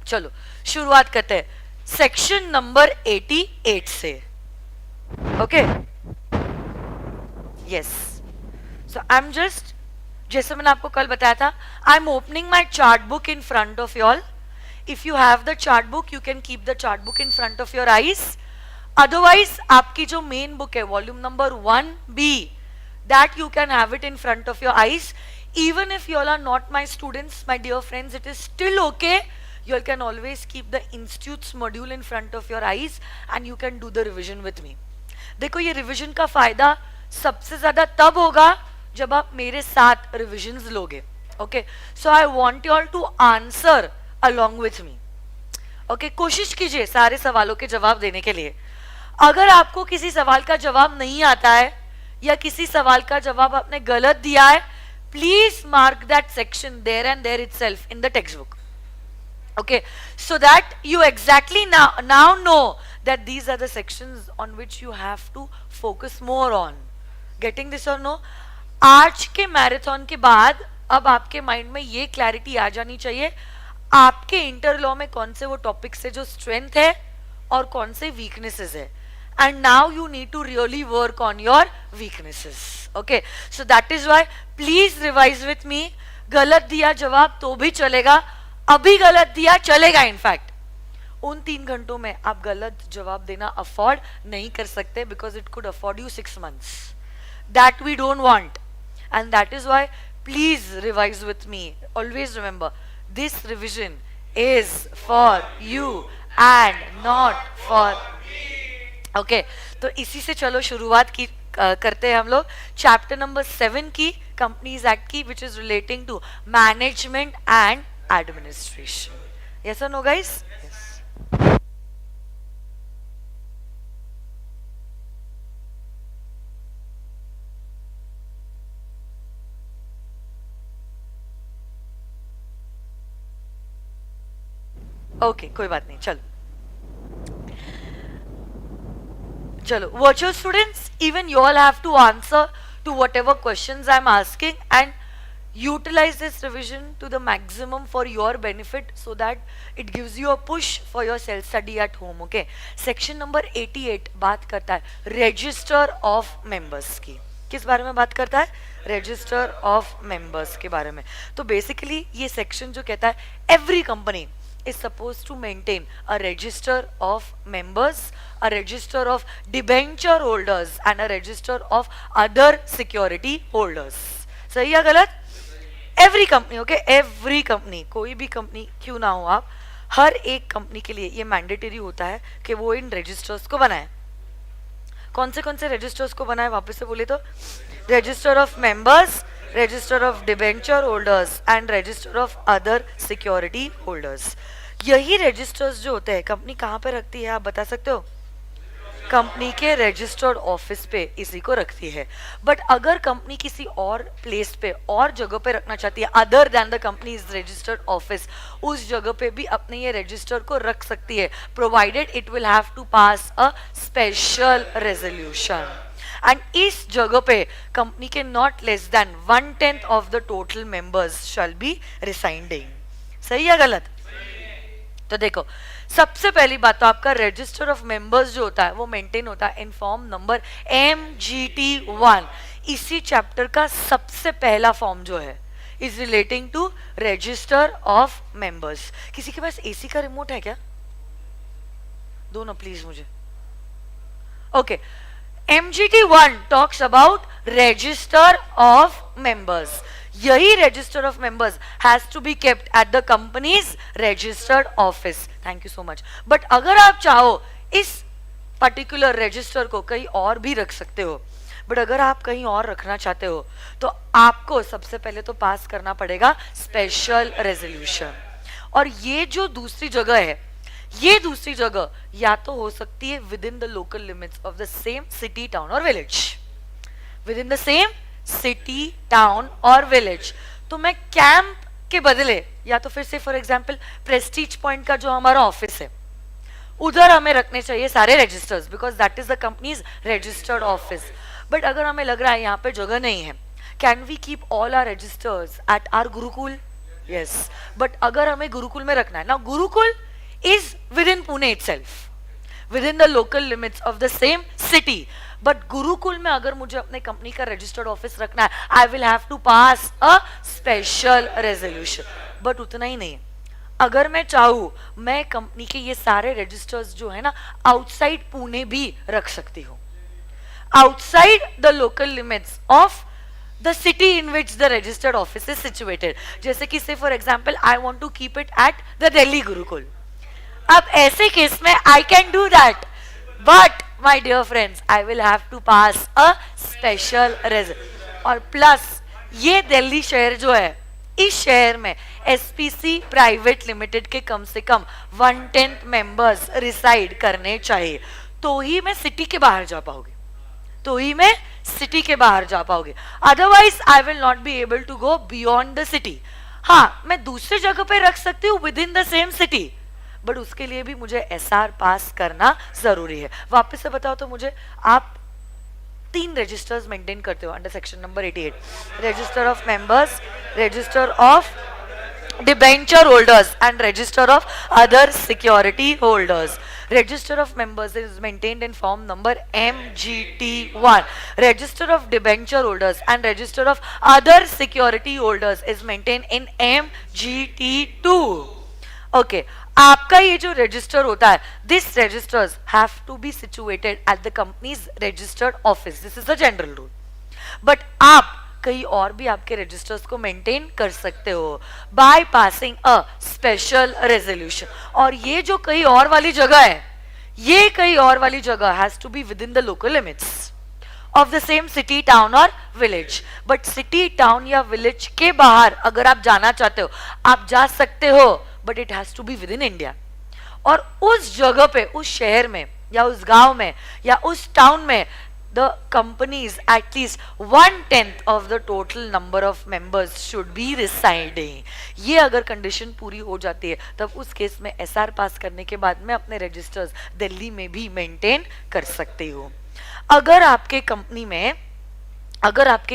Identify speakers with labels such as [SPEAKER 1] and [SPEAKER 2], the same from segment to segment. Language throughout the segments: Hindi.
[SPEAKER 1] चलो शुरुआत करते हैं सेक्शन नंबर 88 से. Okay, yes. So I am just, जैसे मैंने आपको कल बताया था, I am opening my chart book in front of you all. If you have the chart book you can keep the chart book in front of your eyes. Otherwise आपकी जो मेन बुक है volume number 1B, that you can have it in front of your eyes. Even if you all are not my students, my dear friends, it is still okay. You all can always keep the institute's module in front of your eyes and you can do the revision with me. देखो ये रिविजन का फायदा सबसे ज्यादा तब होगा जब आप मेरे साथ रिविजन्स लोगे. Okay, so I want you all to answer along with me. Okay, कोशिश कीजिए सारे सवालों के जवाब देने के लिए. अगर आपको किसी सवाल का जवाब नहीं आता है या किसी सवाल का जवाब आपने गलत दिया है, please mark that section there and there itself in the textbook. Okay, so that you exactly now know that these are the sections on which you have to focus more on. Getting this or no? आज के मैराथन के बाद अब आपके माइंड में ये क्लैरिटी आ जानी चाहिए आपके इंटर लॉ में कौन से वो टॉपिक्स है जो स्ट्रेंथ है और कौन से वीकनेसेस है. And now you need to really work on your weaknesses. Okay, so that is why please revise with me. गलत दिया जवाब तो भी चलेगा, अभी गलत दिया चलेगा. इनफैक्ट उन 3 घंटों में आप गलत जवाब देना अफोर्ड नहीं कर सकते because it could afford you 6 months. That we don't want, and that is why please revise with me. Always remember, this revision is for you and not for. Okay, तो इसी से चलो शुरुआत की करते हैं हम लोग चैप्टर नंबर 7 की, कंपनीज एक्ट की, which is relating to management and administration. Yes और नो गाइस? ओके, कोई बात नहीं. चलो चलो, virtual students, even you all have to answer to whatever questions I'm asking and utilize this revision to the maximum for your benefit so that it gives you a push for your self study at home. Okay, section number 88 बात करता है register of members की. किस बारे में बात करता है? register of members के बारे में. तो basically ये section जो कहता है every company is supposed to maintain a register of members, a register of debenture holders and a register of other security holders. सही या गलत? Every company, okay, every company, कोई भी कंपनी क्यों ना हो आप, हर एक कंपनी के लिए ये मैंडेटरी होता है कि वो इन रजिस्टर्स को बनाए. कौन से रजिस्टर्स को बनाए? वापस से बोले तो register of members, register of debenture holders and register of other security holders. यही रजिस्टर्स जो होते हैं कंपनी कहाँ पे रखती है, आप बता सकते हो? कंपनी के रजिस्टर्ड ऑफिस पे इसी को रखती है. बट अगर कंपनी किसी और प्लेस पे और जगह पे रखना चाहती है other than the company is registered office, उस जगह पे भी अपने ये रजिस्टर को रख सकती है, provided it will have to pass a special resolution. And इस जगह पे कंपनी के not less than 1/10 of the total members shall be rescinding. सही या गलत? तो देखो, सबसे पहली बात तो आपका रजिस्टर ऑफ मेंबर्स जो होता है वो मेंटेन होता है इन फॉर्म नंबर MGT1. इसी चैप्टर का सबसे पहला फॉर्म जो है is relating to register of members. किसी के पास एसी का रिमोट है क्या? दो ना प्लीज मुझे. Okay, MGT1 talks about register of members. यही register of members has to be kept at the companies registered office. Thank you so much. But अगर आप चाहो इस पर्टिकुलर रजिस्टर को कहीं और भी रख सकते हो. बट अगर आप कहीं और रखना चाहते हो तो आपको सबसे पहले तो पास करना पड़ेगा स्पेशल रेजोल्यूशन. और ये जो दूसरी जगह है, ये दूसरी जगह या तो हो सकती है within the local limits of the same city, town और village. Within the same city, town और विलेज. तो मैं कैंप के बदले या तो फिर से फॉर एग्जांपल प्रेस्टीज पॉइंट का जो हमारा ऑफिस है उधर हमें रखने चाहिए सारे registers because that is the companies registered office. But अगर हमें लग रहा है यहाँ पे जगह नहीं है, can we keep all our registers at our Gurukul? Yes, but अगर हमें गुरुकुल में रखना है ना, Gurukul is within Pune itself, within the local limits of the same city, but Gurukul में अगर मुझे अपने कंपनी का रजिस्टर्ड ऑफिस रखना है, I will have to pass a special resolution. But उतना ही नहीं, अगर मैं चाहूँ मैं कंपनी के ये सारे रजिस्टर्स जो है ना आउटसाइड पुणे भी रख सकती हूँ, outside the local limits of the city in which the registered office is situated. जैसे कि say for example I want to keep it at the Delhi Gurukul. अब ऐसे केस में I can do that, but my dear friends I will have to pass a special resolution. और प्लस ये दिल्ली शहर जो है, इस शहर में एसपीसी प्राइवेट लिमिटेड के कम से कम 1/10 मेंबर्स रिसाइड करने चाहिए, तो ही मैं सिटी के बाहर जा पाऊंगी, तो ही मैं सिटी के बाहर जा पाओगे. Otherwise I will not be able to go beyond the city. हाँ, मैं दूसरी जगह पे रख सकती हूँ within the same city, but उसके लिए भी मुझे एसआर पास करना जरूरी है. वापस से बताओ तो मुझे, आप 3 रजिस्टर्स मेंटेन करते हो under section number 88, register of members, register of debenture holders and register of other security holders. Register of members is maintained in form number MGT1. Register of debenture holders and register of other security holders is maintained in MGT2. Okay, आपका ये जो रजिस्टर होता है, this registers have to be situated at the company's registered office. This is the general rule. But आप कई और भी आपके रजिस्टर्स को मेंटेन कर सकते हो by passing a special resolution. और ये जो कई और वाली जगह है, ये कई और वाली जगह has to be within the local limits of the same city, town और विलेज. बट सिटी, टाउन या विलेज के बाहर अगर आप जाना चाहते हो, आप जा सकते हो, but it has to be within India. और उस जगह पे, उस शहर में या उस गांव में या उस टाउन में the companies at least 1/10 of the total number of members should be residing. ये अगर कंडीशन पूरी हो जाती है, तब उस केस में एसआर पास करने के बाद मैं अपने रजिस्टर्स दिल्ली में भी मेंटेन कर सकती हूँ. अगर आपके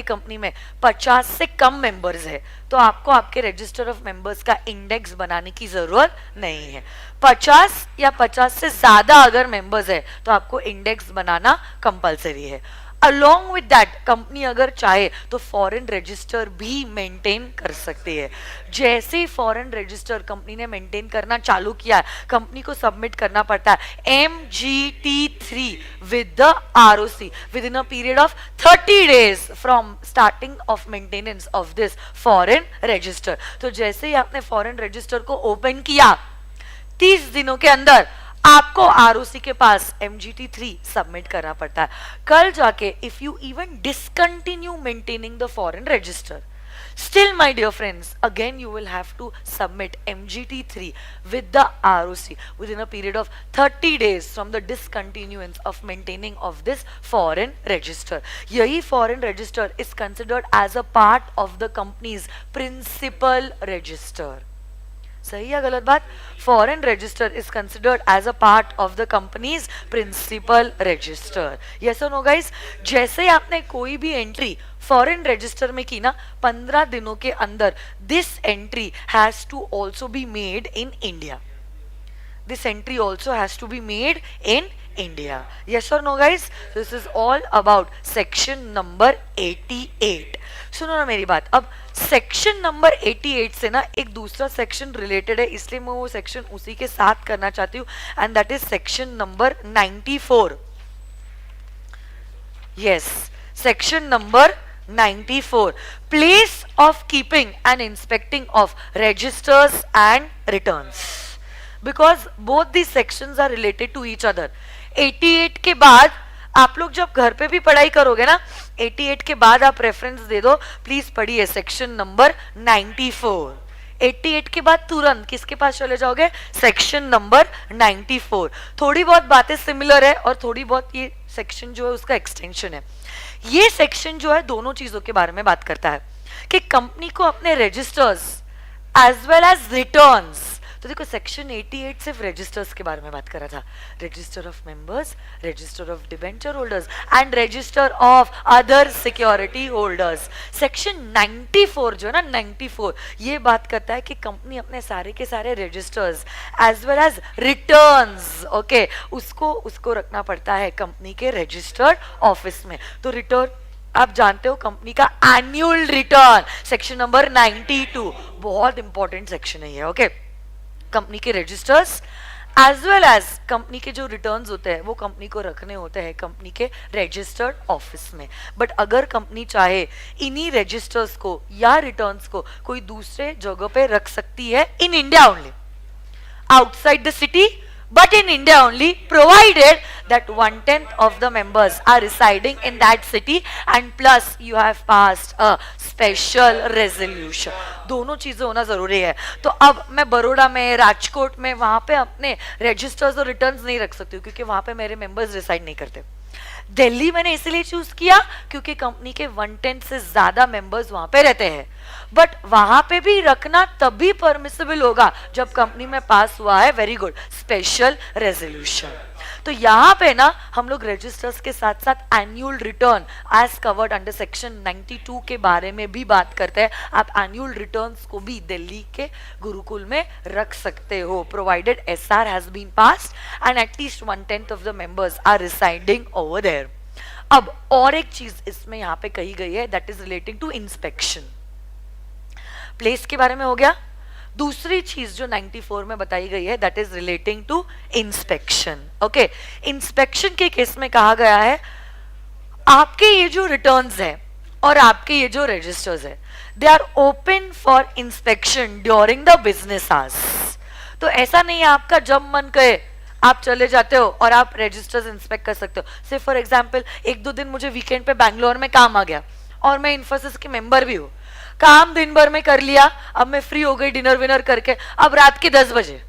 [SPEAKER 1] कंपनी में 50 से कम मेंबर्स है, तो आपको आपके रजिस्टर ऑफ मेंबर्स का इंडेक्स बनाने की जरूरत नहीं है. 50 या 50 से ज्यादा अगर मेंबर्स है, तो आपको इंडेक्स बनाना कंपलसरी है. अलोंग विद दैट, कंपनी अगर चाहे तो फॉरेन रजिस्टर भी मेंटेन कर सकती है. जैसे ही फॉरेन रजिस्टर कंपनी ने मेंटेन करना चालू किया, कंपनी को सबमिट करना पड़ता है MGT3 with the ROC with in a period of 30 days from starting of maintenance of this foreign register. तो जैसे ही आपने फॉरेन रजिस्टर को ओपन किया, 30 दिनों के अंदर आपको ROC के पास MGT3 सबमिट करना पड़ता है. कल जाके if you even discontinue maintaining the foreign register, still my dear friends, again you will have to submit MGT3 with the ROC within a period of 30 days from the discontinuance of maintaining of this foreign register. यही foreign register is considered as a part of the company's principal register. सही या गलत बात? Foreign register is considered as a part of the companies principal register. Yes और नो गाइस? जैसे आपने कोई भी एंट्री फॉरेन रजिस्टर में की ना, 15 दिनों के अंदर this entry has to also be made in India. This entry also has to be made in India. Yes or no guys? So this is all about section number 88. सुनो ना मेरी बात. अब सेक्शन नंबर 88 से ना एक दूसरा सेक्शन रिलेटेड है, इसलिए मैं वो सेक्शन उसी के साथ करना चाहती हूँ, and that is section number 94. Yes, section number 94, place of keeping and inspecting of registers and returns. Because both these sections are related to each other. 88 के बाद आप लोग जब घर पे भी पढ़ाई करोगे ना, 88 के बाद आप रेफरेंस दे दो, प्लीज पढ़िए सेक्शन नंबर 94. 88 के बाद तुरंत किसके पास चले जाओगे? Section number 94. थोड़ी बहुत बातें सिमिलर है और थोड़ी बहुत ये सेक्शन जो है उसका एक्सटेंशन है. ये सेक्शन जो है दोनों चीजों के बारे में बात करता है कि कंपनी को अपने registers as well as returns तो देखो सेक्शन 88 सिर्फ रजिस्टर्स के बारे में बात कर रहा था, register of members, register of debenture holders and register of other security holders. Section 94 जो है ना 94 ये बात करता है कि कंपनी अपने सारे के सारे registers as well as returns okay उसको रखना पड़ता है कंपनी के रजिस्टर्ड ऑफिस में। तो रिटर्न आप जानते हो कंपनी का एनुअल रिटर्न सेक्शन नंबर 92 बहुत इंपॉर्टेंट सेक्शन है ये ओके। कंपनी के registers as well as company के जो रिटर्न्स होते हैं वो कंपनी को रखने होते हैं कंपनी के रजिस्टर्ड ऑफिस में। बट अगर कंपनी चाहे इन्हीं रजिस्टर्स को या रिटर्न्स को कोई दूसरे जगह पे रख सकती है in India only, outside the city but in India only, provided that 1/10 of the members are residing in that city and plus you have passed a special resolution। दोनों चीजें होना जरूरी है। तो अब मैं बड़ौदा में, राजकोट में वहां पे अपने रजिस्टर्स और रिटर्न्स नहीं रख सकती हूँ क्योंकि वहां पे मेरे मेंबर्स रिसाइड नहीं करते। दिल्ली मैंने इसलिए चूज किया क्योंकि कंपनी के 110 से ज्यादा मेंबर्स वहां पे रहते हैं। बट वहां पे भी रखना तभी परमिसिबल होगा जब कंपनी में पास हुआ है वेरी गुड स्पेशल रेजोल्यूशन। तो यहाँ पे ना हम लोग रजिस्टर्स के साथ साथ annual return as covered under section 92 के बारे में भी बात करते हैं। आप एनुअल रिटर्न्स को भी दिल्ली के गुरुकुल में रख सकते हो provided SR has been passed and at least 1/10 of the members are residing over there. अब और एक चीज इसमें यहाँ पे कही गई है that is relating to inspection. Place के बारे में हो गया। दूसरी चीज जो 94 में बताई गई है that is relating to inspection okay. Inspection के केस में कहा गया है आपके ये जो रिटर्न्स है और आपके ये जो रजिस्टर्स है they are open for inspection during the business hours. तो ऐसा नहीं है आपका जब मन करे आप चले जाते हो और आप रजिस्टर्स इंस्पेक्ट कर सकते हो। से फॉर एग्जाम्पल 1-2 दिन मुझे वीकेंड पे बैंगलोर में काम आ गया और मैं इन्फोसिस की मेंबर भी हूँ, काम दिन भर में कर लिया, अब मैं फ्री हो गई डिनर विनर करके, अब रात के 10 बजे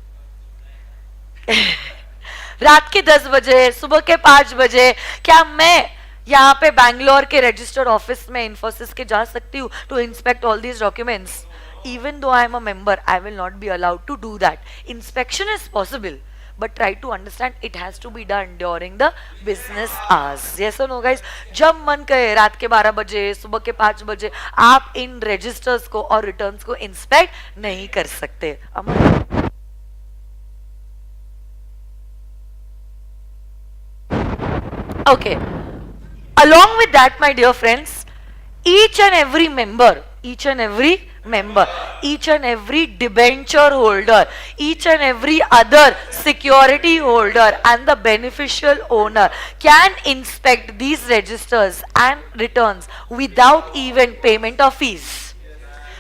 [SPEAKER 1] रात के 10 बजे सुबह के 5 बजे क्या मैं यहाँ पे बैंगलोर के रजिस्टर्ड ऑफिस में इन्फोसिस के जा सकती हूँ to inspect all these documents? Even though I am a member, I will not be allowed to do that. Inspection is possible, but try to understand it has to be done during the business hours. Yes or no guys? जब मन करे रात के 12 बजे सुबह के 5 बजे आप इन रजिस्टर्स को और रिटर्न्स को इंस्पेक्ट नहीं कर सकते। Okay. Along with that, my dear friends, each and every member, each and every debenture holder, each and every other security holder and the beneficial owner can inspect these registers and returns without even payment of fees.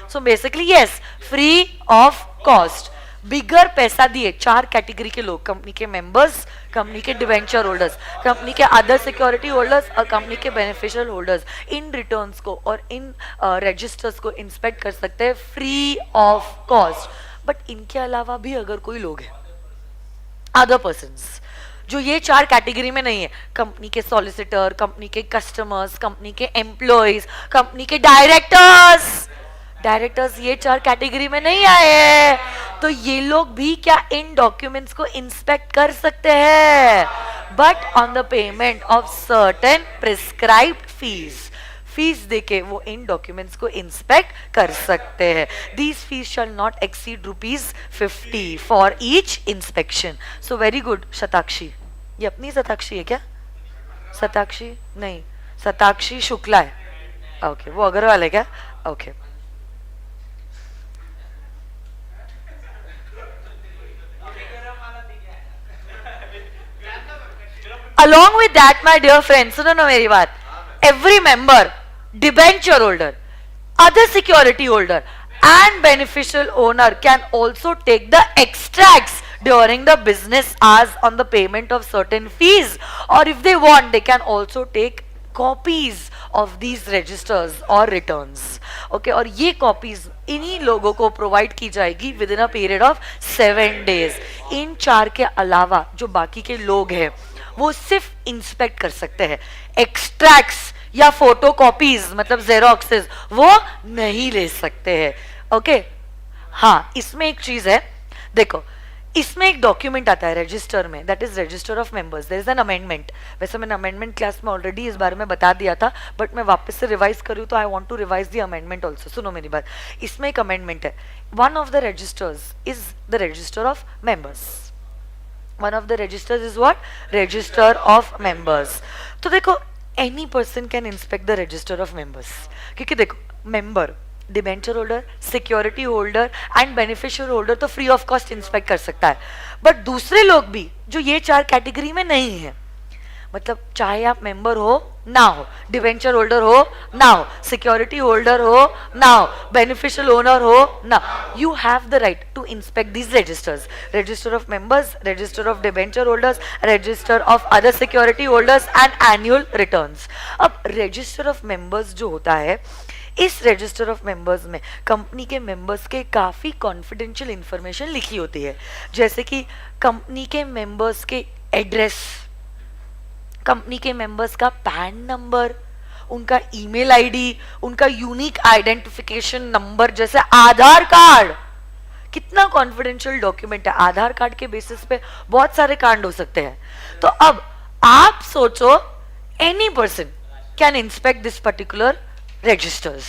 [SPEAKER 1] So basically yes, free of cost. बिगर पैसा दिए 4 कैटेगरी के लोग, कंपनी के मेंबर्स, कंपनी के डिवेंचर होल्डर्स, कंपनी के अदर सिक्योरिटी होल्डर्स और कंपनी के बेनिफिशियल होल्डर्स इन रिटर्न्स को और इन रजिस्टर्स को इंस्पेक्ट कर सकते हैं फ्री ऑफ कॉस्ट। बट इनके अलावा भी अगर कोई लोग हैं अदर पर्सन्स जो ये 4 कैटेगरी में नहीं है, कंपनी के सॉलिसिटर, कंपनी के कस्टमर्स, कंपनी के एम्प्लॉयज, कंपनी के डायरेक्टर्स ये 4 कैटेगरी में नहीं आए हैं, तो ये लोग भी क्या इन डॉक्यूमेंट्स को इंस्पेक्ट कर सकते हैं, but on the payment of certain prescribed fees देके वो इन डॉक्यूमेंट्स को इंस्पेक्ट कर सकते हैं। These fees shall not exceed ₹50 for each inspection. So very good Shatakshi, ये अपनी शताक्षी है क्या? शताक्षी नहीं, शताक्षी शुक्ला है। ओके, वो अग्रवाल है क्या? Okay Along with that, my dear friends, सुनो ना मेरी बात, every member, debenture holder, other security holder and beneficial owner can also take the extracts during the business hours on the payment of certain fees, or if they want they can also take copies of these registers or returns. Okay, और ये copies इन्हीं लोगों को provide की जाएगी within a period of 7 days. इन 4 के अलावा जो बाकी के लोग हैं वो सिर्फ इंस्पेक्ट कर सकते हैं, एक्सट्रैक्ट्स या फोटो कॉपीज मतलब जेरोक्सेस वो नहीं ले सकते हैं। ओके हाँ, इसमें एक चीज है देखो, इसमें एक डॉक्यूमेंट आता है रजिस्टर में, that is register of members. There is an amendment. वैसे मैंने अमेंडमेंट क्लास में ऑलरेडी इस बारे में बता दिया था, बट मैं वापस से रिवाइज करूँ तो I want to revise the amendment also. सुनो मेरी बात. इसमें एक अमेंडमेंट है. One of the registers is the register of members. One of the registers is what? Register of members. तो देखो, any person can inspect the register of members, क्योंकि देखो, member, debenture holder, security holder and beneficial holder तो फ्री ऑफ कॉस्ट इंस्पेक्ट कर सकता है. बट दूसरे लोग भी जो ये 4 कैटेगरी में नहीं है, मतलब चाहे आप मेंबर हो ना हो, डिबेंचर होल्डर हो ना हो, सिक्योरिटी होल्डर हो ना हो, बेनिफिशियल ओनर हो ना, you have the right to inspect these registers. Register of members, register of debenture holders, register of other security holders and annual returns. अब रजिस्टर ऑफ मेंबर्स जो होता है, इस रजिस्टर ऑफ मेंबर्स में कंपनी के मेंबर्स के काफ़ी कॉन्फिडेंशियल इंफॉर्मेशन लिखी होती है, जैसे कि कंपनी के मेंबर्स के एड्रेस, कंपनी के मेंबर्स का पैन नंबर, उनका ईमेल आईडी, उनका यूनिक आइडेंटिफिकेशन नंबर, जैसे आधार कार्ड. कितना कॉन्फिडेंशियल डॉक्यूमेंट है. आधार कार्ड के बेसिस पे बहुत सारे कांड हो सकते हैं. तो अब आप सोचो, any person can inspect this particular registers.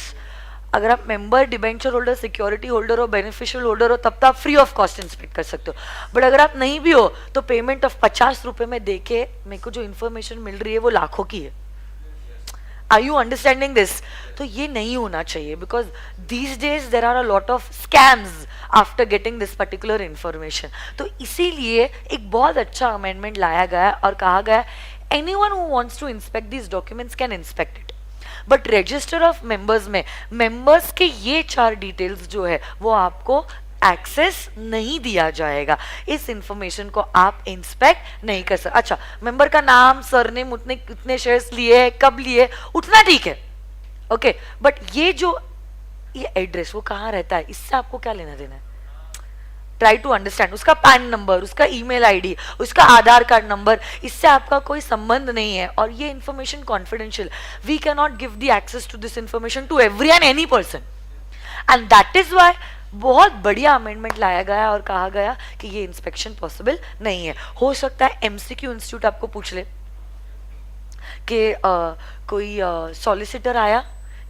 [SPEAKER 1] अगर आप member, debenture holder, security holder हो, बेनिफिशियल होल्डर हो, तब तो आप फ्री ऑफ कॉस्ट इंस्पेक्ट कर सकते हो. बट अगर आप नहीं भी हो तो पेमेंट ऑफ 50 रुपए में देके मेरे को जो इन्फॉर्मेशन मिल रही है वो लाखों की है. Are you understanding this? तो ये नहीं होना चाहिए, because these days there are a lot of scams after getting this particular information. तो इसीलिए एक बहुत अच्छा अमेंडमेंट लाया गया है और कहा गया anyone who wants to inspect these documents can inspect it. But register of members में मेंबर्स के ये 4 डिटेल्स जो है वो आपको एक्सेस नहीं दिया जाएगा. इस इंफॉर्मेशन को आप इंस्पेक्ट नहीं कर सकते. अच्छा, मेंबर का नाम, सरनेम, उतने कितने शेयर्स लिए, कब लिए, उतना ठीक है, ओके. बट ये एड्रेस वो कहाँ रहता है, इससे आपको क्या लेना देना है? Try to understand. उसका पैन नंबर, उसका ईमेल आईडी, उसका आधार कार्ड नंबर, इससे आपका कोई संबंध नहीं है और ये information confidential. We can not give the access to this information to every and any person. And that is why बहुत बढ़िया अमेंडमेंट लाया गया और कहा गया कि ये इंस्पेक्शन पॉसिबल नहीं है. हो सकता है एमसीक्यू इंस्टीट्यूट आपको पूछ ले कि कोई सॉलिसिटर आया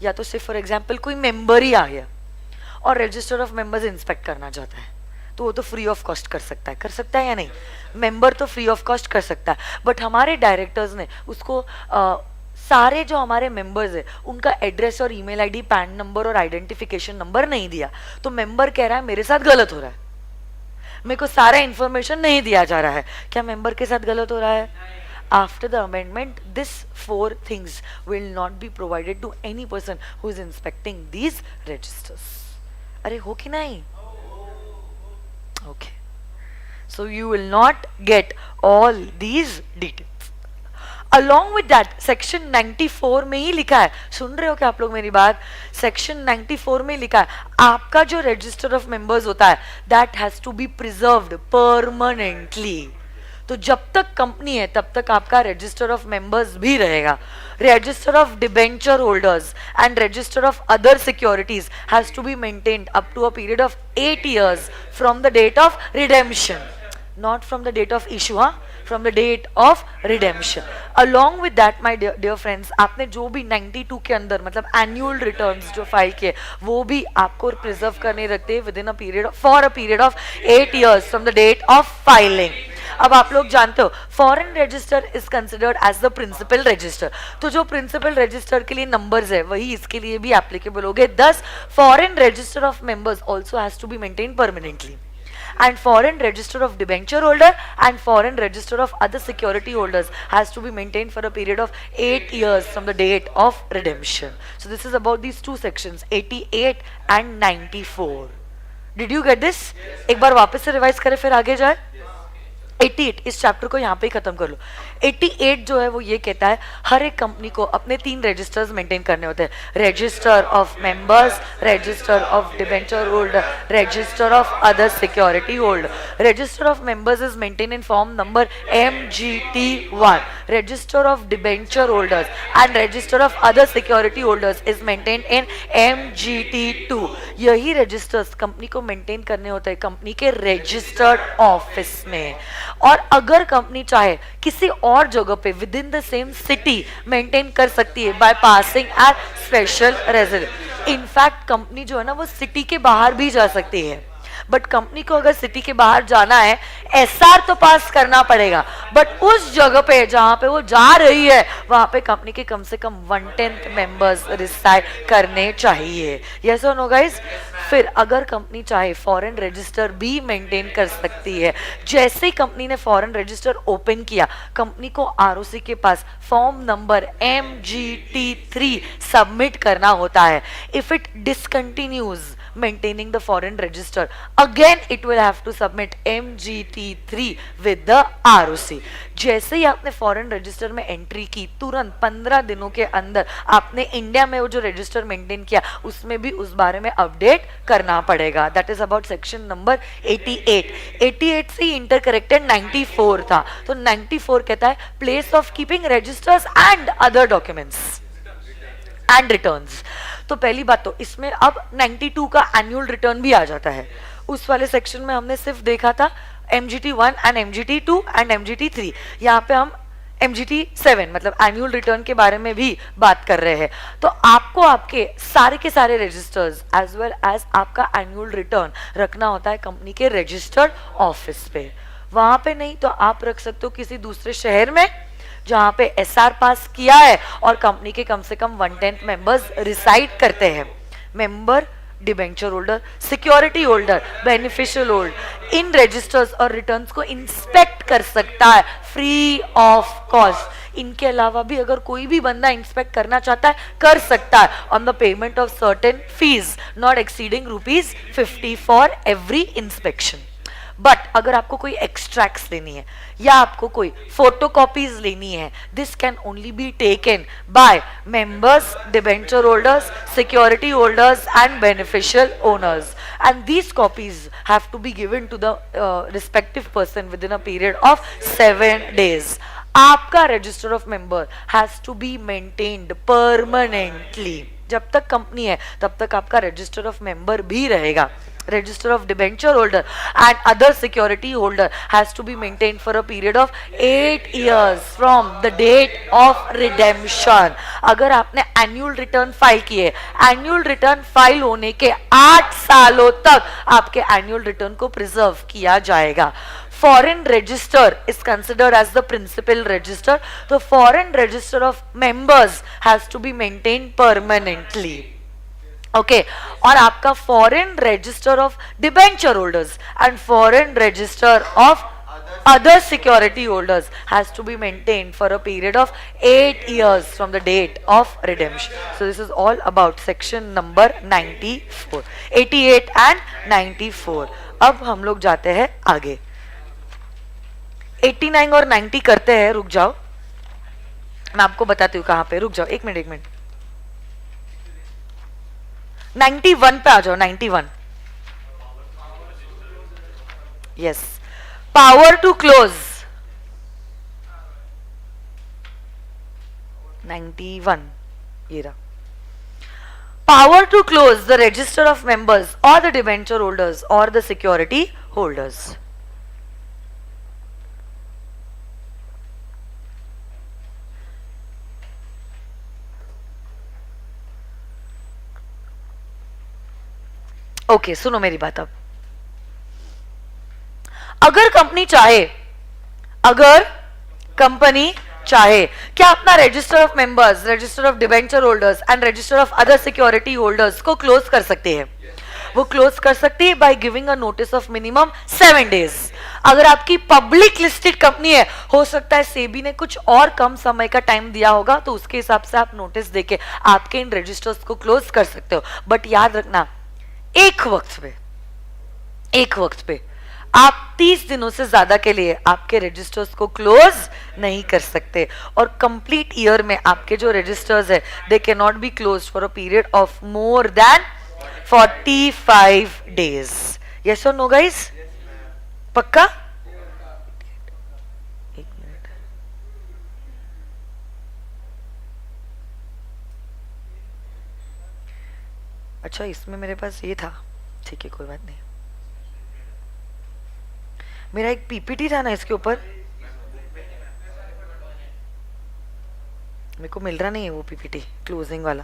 [SPEAKER 1] या तो सिर्फ फॉर एग्जाम्पल कोई मेंबर ही आ गया और रजिस्टर ऑफ मेंबर्स इंस्पेक्ट करना चाहता है, तो वो तो फ्री ऑफ कॉस्ट कर सकता है या नहीं? मेंबर तो फ्री ऑफ कॉस्ट कर सकता है. बट हमारे डायरेक्टर्स ने उसको सारे जो हमारे मेंबर्स है उनका एड्रेस और ईमेल आईडी, पैन नंबर और आइडेंटिफिकेशन नंबर नहीं दिया. तो मेंबर कह रहा है मेरे साथ गलत हो रहा है, मेरे को सारा इंफॉर्मेशन नहीं दिया जा रहा है. क्या मेंबर के साथ गलत हो रहा है? After the amendment this 4 things will not be provided to any person who is inspecting these registers. अरे हो कि नहीं? Okay, so you will not get all these details. Along with that, section 94 में ही लिखा है, सुन रहे हो क्या आप लोग मेरी बात? section 94 में लिखा है आपका जो register of members होता है that has to be preserved permanently. तो जब तक कंपनी है तब तक आपका रजिस्टर ऑफ मेंबर्स भी रहेगा. Register of debenture holders and register of other securities has to be maintained up to a period of 8 years from the date of redemption, not from the date of issue, from the date of redemption. Along with that my dear friends, आपने जो भी 92 के अंदर मतलब एनुअल रिटर्न्स जो फाइल किए वो भी आपको प्रिजर्व करने रखते हैं within a period for a period of 8 years from the date of filing. अब आप लोग जानते हो foreign register is considered as the principal register. तो जो प्रिंसिपल रजिस्टर के लिए नंबर्स है वही इसके लिए भी एप्लीकेबल हो गए. दस foreign register of members also has to be maintain permanently. And foreign register of debenture holder and foreign register of other security holders has to be maintained for a period of 8 years from the date of redemption. So this is about these 2 sections, 88 and 94. Did you get this? एक बार वापस से रिवाइज करें फिर आगे जाए. 88 इस चैप्टर को यहाँ पे ही खत्म कर लो। 88 जो है वो ये कहता है हर एक कंपनी को अपने 3 रजिस्टर्स मेंटेन करने होते हैं, register of members, register of debenture holder, register of other security holder. Register of members is maintain in form number MGT1, register of debenture holders and register of other security holders is maintain in MGT2। यही रजिस्टर्स कंपनी को मेंटेन करने होते हैं कंपनी के रजिस्टर्ड ऑफिस में। और अगर कंपनी चाहे किसी और जगह पे with in the same city maintain कर सकती है by passing at special residence. In fact company जो है ना वो सिटी के बाहर भी जा सकती है, बट कंपनी को अगर सिटी के बाहर जाना है SR तो पास करना पड़ेगा, बट उस जगह पे जहां पे वो जा रही है वहां पे कंपनी के कम से कम 1/10 मेंबर्स रिसाइड करने चाहिए। यस और नो गाइस? फिर अगर कंपनी चाहे फॉरेन रजिस्टर भी मेंटेन कर सकती है। जैसे ही कंपनी ने फॉरेन रजिस्टर ओपन किया, कंपनी को ROC के पास फॉर्म नंबर MGT3 सबमिट करना होता है। If it discontinues maintaining the foreign register, again it will have to submit MGT3 with the ROC। जैसे ही आपने फॉरेन रजिस्टर में एंट्री की, तुरंत 15 दिनों के अंदर आपने इंडिया में वो जो रजिस्टर मेंटेन किया उसमें भी उस बारे में अपडेट करना पड़ेगा। That is about section number 88। 88 से इंटर करेक्टेड 94 था, तो 94 कहता है place of keeping registers and other documents and returns. तो पहली बात तो इसमें अब 92 का एनुअल रिटर्न भी आ जाता है। उस वाले सेक्शन में हमने सिर्फ देखा था MGT1 and MGT2 and MGT3। यहाँ पे हम MGT7 मतलब एनुअल रिटर्न के बारे में भी बात कर रहे हैं। तो आपको आपके सारे के सारे रजिस्टर्स एज वेल एज आपका एनुअल रिटर्न रखना होता है कंपनी के रजिस्टर्ड ऑफिस पे। वहां पे नहीं तो आप रख सकते हो किसी दूसरे शहर में जहां पे SR पास किया है और कंपनी के कम से कम 1/10 मेंबर्स रिसाइड करते हैं। Member, debenture holder, security holder, beneficial holder in registers और रिटर्न्स को इंस्पेक्ट कर सकता है फ्री ऑफ कॉस्ट। इनके अलावा भी अगर कोई भी बंदा इंस्पेक्ट करना चाहता है कर सकता है on the payment of certain fees not exceeding ₹50 for every inspection. But अगर आपको कोई एक्सट्रैक्ट्स लेनी है या आपको कोई फोटोकॉपीज लेनी है, this can only be taken by members, debenture holders, security holders and beneficial owners, and these copies have to be given to the respective person within a period of 7 days। आपका register of member has to be maintained permanently. जब तक कंपनी है तब तक आपका रजिस्टर ऑफ मेंबर भी रहेगा। Register of debenture holder and other security holder has to be maintained for a period of 8 years from the date of redemption। अगर आपने annual return फाइल किए, annual return फाइल होने के 8 सालों तक आपके annual return को प्रिजर्व किया जाएगा। Foreign register is considered as the principal register, तो foreign register of members has to be maintained permanently। Okay और आपका foreign register of debenture holders and foreign register of other security holders has to be maintained for a period of 8 years from the date of redemption। So this is all about section number 94, 88 and 94। अब हम लोग जाते हैं आगे। 89 और 90 करते हैं, रुक जाओ मैं आपको बताती हूँ कहाँ पे, रुक जाओ एक मिनट 91 पे आ जाओ। 91 यस, पावर टू क्लोज 91 ये रहा। Power to close the register of members और द डिबेंचर होल्डर्स और द सिक्योरिटी होल्डर्स। ओके सुनो मेरी बात। अब अगर कंपनी चाहे क्या अपना register of members, register of debenture holders and register of other security holders को क्लोज कर सकते हैं। वो क्लोज कर सकती है by giving a notice of minimum 7 days। अगर आपकी पब्लिक लिस्टेड कंपनी है, हो सकता है सेबी ने कुछ और कम समय का टाइम दिया होगा, तो उसके हिसाब से आप नोटिस देके आपके इन रजिस्टर्स को क्लोज कर सकते हो। बट याद रखना एक वक्त पे आप 30 दिनों से ज्यादा के लिए आपके रजिस्टर्स को क्लोज नहीं कर सकते, और कंप्लीट ईयर में आपके जो रजिस्टर्स है they can not be close for a period of more then 45 days. Yes और नो गाइस? पक्का? एक मिनट, अच्छा इसमें मेरे पास ये था, ठीक है कोई बात नहीं। मेरा एक पीपीटी था ना इसके ऊपर, मेरे को मिल रहा नहीं है वो पीपीटी क्लोजिंग वाला,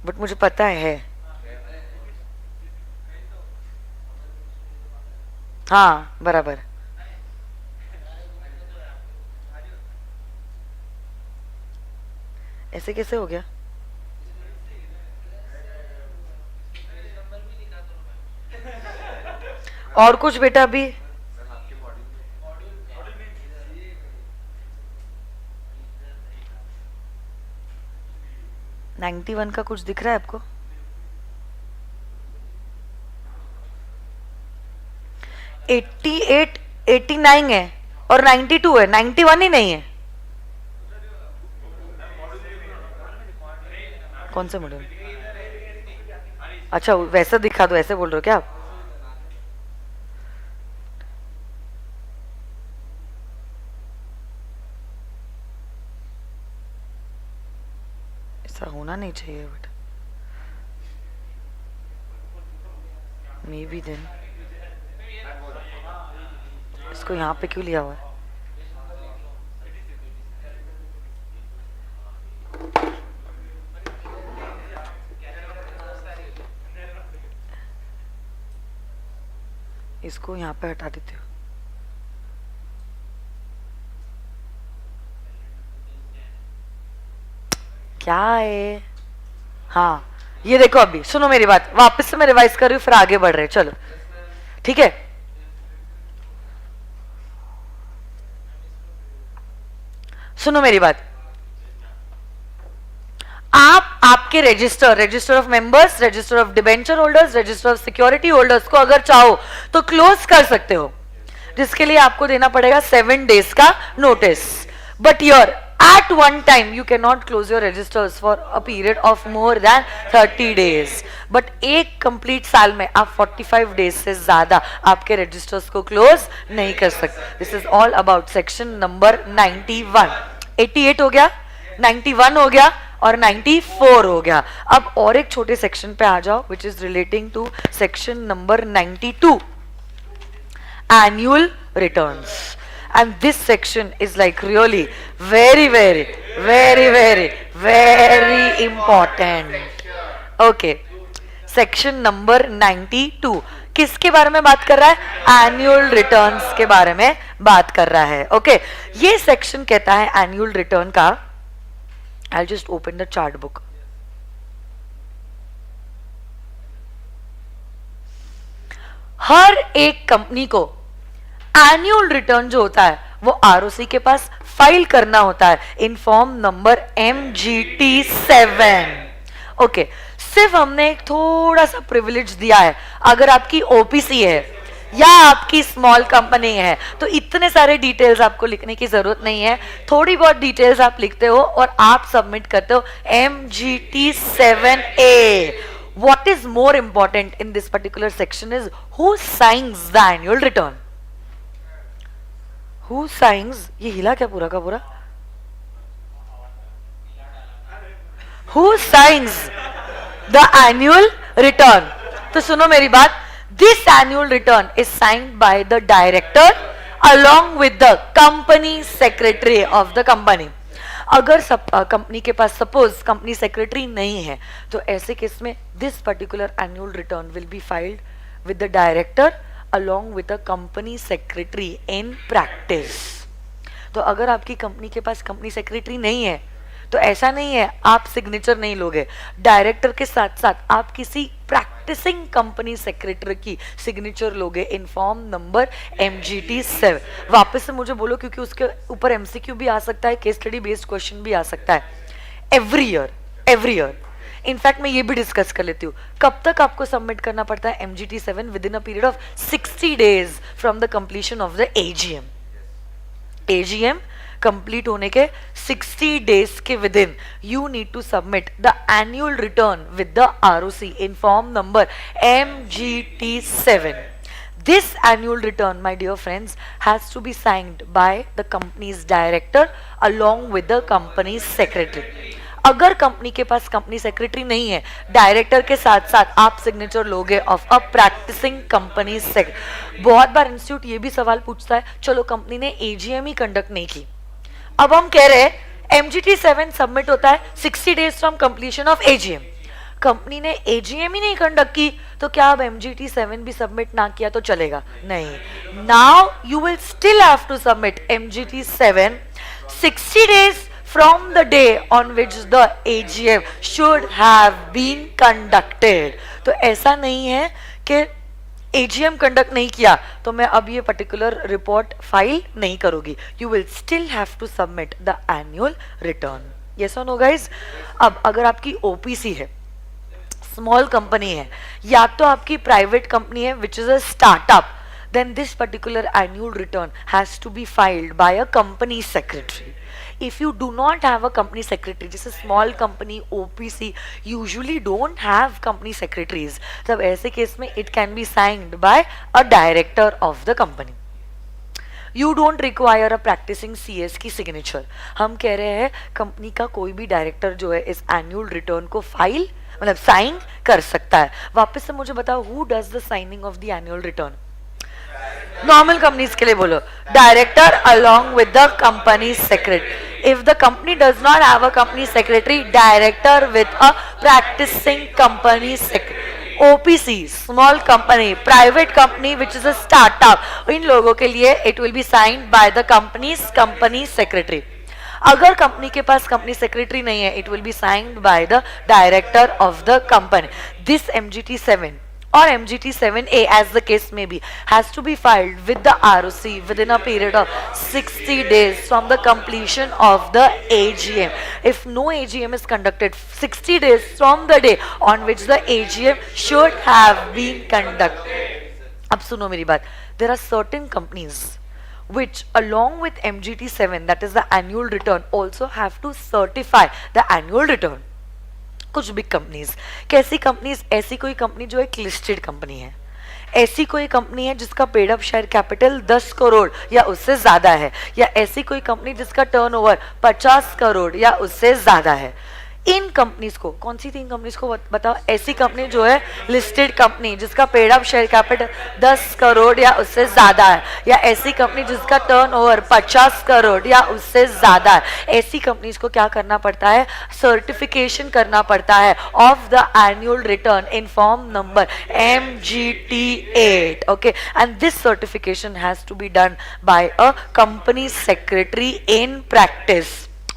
[SPEAKER 1] बट मुझे पता है। हाँ बराबर। ऐसे कैसे हो गया? और कुछ बेटा अभी 91 का कुछ दिख रहा है आपको? 88 89 है और 92 है, 91 ही नहीं है। कौन से मॉड्यूल? अच्छा वैसा दिखा दो, ऐसे बोल रहे हो क्या आप? ऐसा होना नहीं चाहिए, बट मे बी देन इसको यहाँ पे क्यों लिया हुआ है? इसको यहाँ पे हटा देते हो। क्या है? हाँ ये देखो, अभी सुनो मेरी बात, वापस से मैं रिवाइज कर रही हूँ फिर आगे बढ़ रहे, चलो ठीक है। सुनो मेरी बात, आप आपके register of members, register of debenture holders, register of security holders को अगर चाहो तो क्लोज कर सकते हो, जिसके लिए आपको देना पड़ेगा 7 days का notice. But your at one time you can not close your registers for a period of more than 30 days। But एक कंप्लीट साल में आप 45 days से ज्यादा आपके रजिस्टर्स को क्लोज नहीं कर सकते। This is all about section number 91। 88 हो गया, 91 हो गया और 94 हो गया। अब और एक छोटे सेक्शन पे आ जाओ, which is relating to section number 92, annual returns. And this section is like really very important. Okay, section number 92 किसके बारे में बात कर रहा है? एनुअल रिटर्न्स के बारे में बात कर रहा है। ओके ये सेक्शन कहता है एनुअल रिटर्न का, I'll just open the chart book. हर एक कंपनी को एनुअल रिटर्न जो होता है वो आरओसी के पास फाइल करना होता है in form number MGT7। Okay सिर्फ हमने एक थोड़ा सा प्रिविलेज दिया है, अगर आपकी ओपीसी है या आपकी स्मॉल कंपनी है तो इतने सारे डिटेल्स आपको लिखने की जरूरत नहीं है, थोड़ी बहुत डिटेल्स आप लिखते हो और आप सबमिट करते हो MGT7A। What is more important in this particular section is who signs the annual return. Who signs? ये हिला क्या पूरा का पूरा? Who signs the annual return? तो सुनो मेरी बात, this annual return is signed by the director along with the company secretary of the company. अगर कंपनी के पास सपोज कंपनी सेक्रेटरी नहीं है तो ऐसे केस में this particular annual return will be filed with the director along with the company secretary in practice. तो अगर आपकी कंपनी के पास कंपनी सेक्रेटरी नहीं है तो ऐसा नहीं है आप सिग्नेचर नहीं लोगे, डायरेक्टर के साथ साथ आप किसी प्रैक्टिसिंग कंपनी सेक्रेटरी की सिग्नेचर लोगे इन फॉर्म नंबर MGT7। वापस से मुझे बोलो क्योंकि उसके ऊपर MCQ भी आ सकता है, केस स्टडी बेस्ड क्वेश्चन भी आ सकता है। एवरी ईयर इनफैक्ट मैं ये भी डिस्कस कर लेती हूँ, कब तक आपको सबमिट करना पड़ता है MGT7? Within a period of 60 days from the completion of the AGM. AGM complete होने के 60 डेज के within you need to submit the annual return with the ROC in form number MGT7. This annual return, my dear friends, has to be signed by the company's director along with the company's secretary. अगर कंपनी के पास कंपनी सेक्रेटरी नहीं है, डायरेक्टर के साथ साथ आप सिग्नेचर लोगे of a practicing company secretary. बहुत बार इंस्टीट्यूट ये भी सवाल पूछता है, चलो कंपनी ने AGM ही कंडक्ट नहीं की, अब हम कह रहे हैं MGT7 सबमिट होता है 60 days from completion of AGM. Company ने AGM ही नहीं कंडक्ट की, तो क्या अब MGT7 भी सबमिट ना किया तो चलेगा? नहीं. Now you will still have to submit MGT7 60 days from the day on which the AGM should have been conducted. तो ऐसा नहीं है कि AGM कंडक्ट नहीं किया तो मैं अब ये पर्टिकुलर रिपोर्ट फाइल नहीं करूंगी. You will still have to submit the annual return. Yes और नो गाइज? अब अगर आपकी OPC है, स्मॉल कंपनी है, या तो आपकी प्राइवेट कंपनी है which is a startup, then this particular annual return has to be filed by a company secretary. If you do not have a company secretary, just a small company OPC usually don't have company secretaries, तब ऐसे केस में it can be signed by a director of the company. You don't require a practicing CS की सिग्नेचर. हम कह रहे हैं कंपनी का कोई भी डायरेक्टर जो है इस एनुअल रिटर्न को फाइल मतलब साइन कर सकता है. वापस से मुझे बताओ, who does the signing of the annual return? Normal companies के लिए बोलो, director along with the company secretary. If the company does not have a company secretary, director with a practicing company secretary. OPC, small company, private company which is a startup, इन लोगों के लिए it will be signed by the company secretary. अगर कंपनी के पास कंपनी सेक्रेटरी नहीं है, it will be signed by the director of the company. This MGT7 or MGT7A as the case may be has to be filed with the ROC within a period of 60 days from the completion of the AGM. If no AGM is conducted, 60 days from the day on which the AGM should have been conducted. अब सुनो मेरी बात. There are certain companies which along with MGT7, that is the annual return, also have to certify the annual return. कुछ बिग कंपनीज. कैसी कंपनीज? ऐसी कोई कंपनी जो एक लिस्टेड कंपनी है, ऐसी कोई कंपनी है जिसका paid up share capital 10 crore या उससे ज्यादा है, या ऐसी कोई कंपनी जिसका टर्नओवर 50 करोड़ या उससे ज्यादा है. इन कंपनीज को, कौन सी 3 कंपनीज को बताओ? ऐसी कंपनी जो है लिस्टेड कंपनी जिसका paid up share capital 10 crore या उससे ज्यादा है, या ऐसी कंपनी जिसका टर्नओवर 50 करोड़ या उससे ज्यादा है. ऐसी कंपनीज को क्या करना पड़ता है? सर्टिफिकेशन करना पड़ता है of the annual return in form number MGT8. Okay, and this certification has to be done by a company secretary in practice.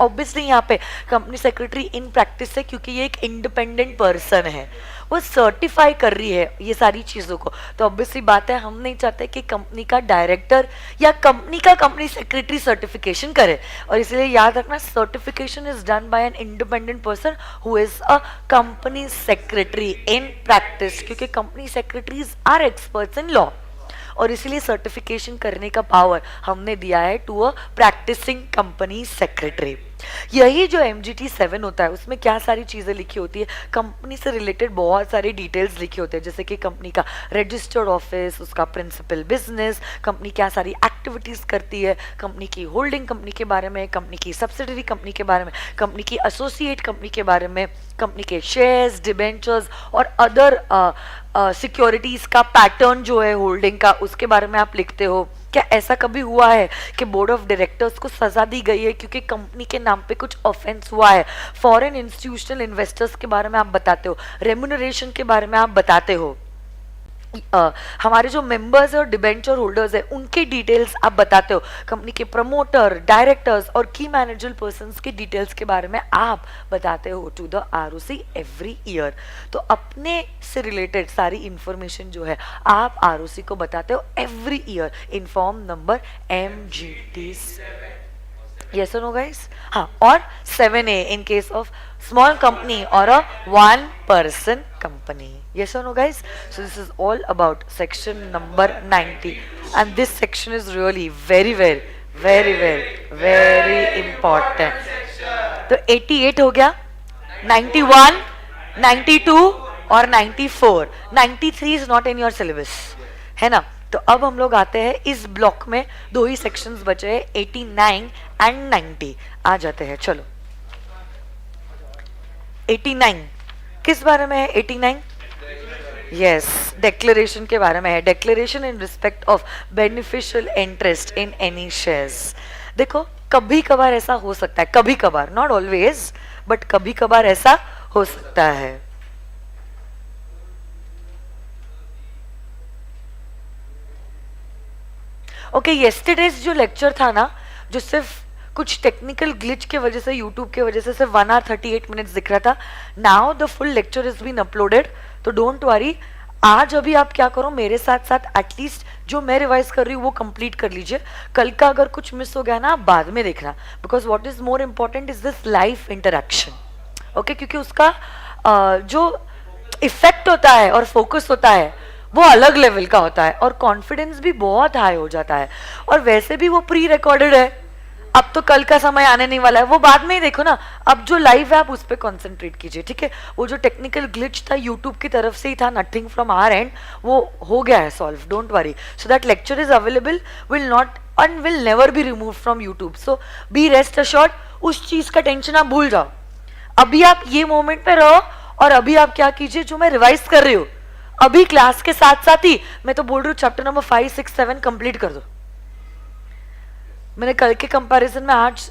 [SPEAKER 1] Obviously यहाँ पे कंपनी सेक्रेटरी इन प्रैक्टिस है क्योंकि ये एक इंडिपेंडेंट पर्सन है, वो सर्टिफाई कर रही है ये सारी चीज़ों को. तो ऑब्वियसली बात है, हम नहीं चाहते कि कंपनी का डायरेक्टर या कंपनी का कंपनी सेक्रेटरी सर्टिफिकेशन करे, और इसलिए याद रखना certification is done by an independent person who is a company secretary in practice, क्योंकि company secretaries are experts in law, और इसीलिए सर्टिफिकेशन करने का पावर हमने दिया है to a practicing company secretary. यही जो MGT7 होता है उसमें क्या सारी चीज़ें लिखी होती है, कंपनी से रिलेटेड बहुत सारी डिटेल्स लिखी होते हैं, जैसे कि कंपनी का रजिस्टर्ड ऑफिस, उसका प्रिंसिपल बिजनेस, कंपनी क्या सारी एक्टिविटीज़ करती है, कंपनी की होल्डिंग कंपनी के बारे में, कंपनी की सब्सिडरी कंपनी के बारे में, कंपनी की एसोसिएट कंपनी के बारे में, कंपनी के शेयर्स, डिबेंचर्स और अदर सिक्योरिटीज का पैटर्न जो है होल्डिंग का, उसके बारे में आप लिखते हो. क्या ऐसा कभी हुआ है कि बोर्ड ऑफ डायरेक्टर्स को सजा दी गई है क्योंकि कंपनी के नाम पे कुछ ऑफेंस हुआ है? फॉरेन इंस्टीट्यूशनल इन्वेस्टर्स के बारे में आप बताते हो, रेम्यूनरेशन के बारे में आप बताते हो, हमारे जो मेंबर्स और डिबेंचर होल्डर्स है उनके डिटेल्स आप बताते हो, कंपनी के प्रमोटर, डायरेक्टर्स और की मैनेजर पर्संस की डिटेल्स के बारे में आप बताते हो to the ROC every year. तो अपने से रिलेटेड सारी इंफॉर्मेशन जो है आप ROC को बताते हो every year in form number MGT. Yes or no, guys? हाँ, और 7A in case of small company or a one person company. Yes or no, guys? So this is all about section number 90, and this section is really very very very very very important. तो 88 हो गया, 91, 92 और 94. 93 is not in your syllabus, है ना? तो अब हम लोग आते हैं इस ब्लॉक में, दो ही सेक्शंस बचे हैं, 89 एंड 90. आ जाते हैं, चलो. 89 किस बारे में है? 89 यस, डिक्लेरेशन के बारे में है. Declaration in respect of beneficial interest in any shares. देखो, कभी कभार ऐसा हो सकता है, कभी कभार, नॉट ऑलवेज, बट कभी कभार ऐसा हो सकता है. ओके, येस्टरडेज जो लेक्चर था ना, जो सिर्फ कुछ टेक्निकल ग्लिच के वजह से, यूट्यूब के वजह से सिर्फ 1 hour 38 minutes दिख रहा था. Now the full lecture is been uploaded, तो डोंट वरी. आज अभी आप क्या करो, मेरे साथ साथ एटलीस्ट जो मैं रिवाइज कर रही हूँ वो कंप्लीट कर लीजिए. कल का अगर कुछ मिस हो गया ना, आप बाद में देखना, because what is more important is this life interaction. Okay, क्योंकि उसका जो इफेक्ट होता है और फोकस होता है वो अलग लेवल का होता है, और कॉन्फिडेंस भी बहुत हाई हो जाता है. और वैसे भी वो प्री रिकॉर्डेड है, अब तो कल का समय आने नहीं वाला है, वो बाद में ही देखो ना. अब जो लाइव है आप उस पर कॉन्सेंट्रेट कीजिए, ठीक है? वो जो टेक्निकल ग्लिच था यूट्यूब की तरफ से ही था, नथिंग फ्रॉम आवर एंड, वो हो गया है solve, don't worry. So that lecture is available, will not and will never be remove from YouTube. So be rest assured, उस चीज का टेंशन आप भूल जाओ. अभी आप ये मोमेंट पे रहो, और अभी आप क्या कीजिए, जो मैं रिवाइज कर रही हूँ अभी क्लास के साथ साथ ही, मैं तो बोल रही हूँ चैप्टर नंबर 5, 6, 7 कंप्लीट कर दो. मैंने कल के कंपैरिजन में आज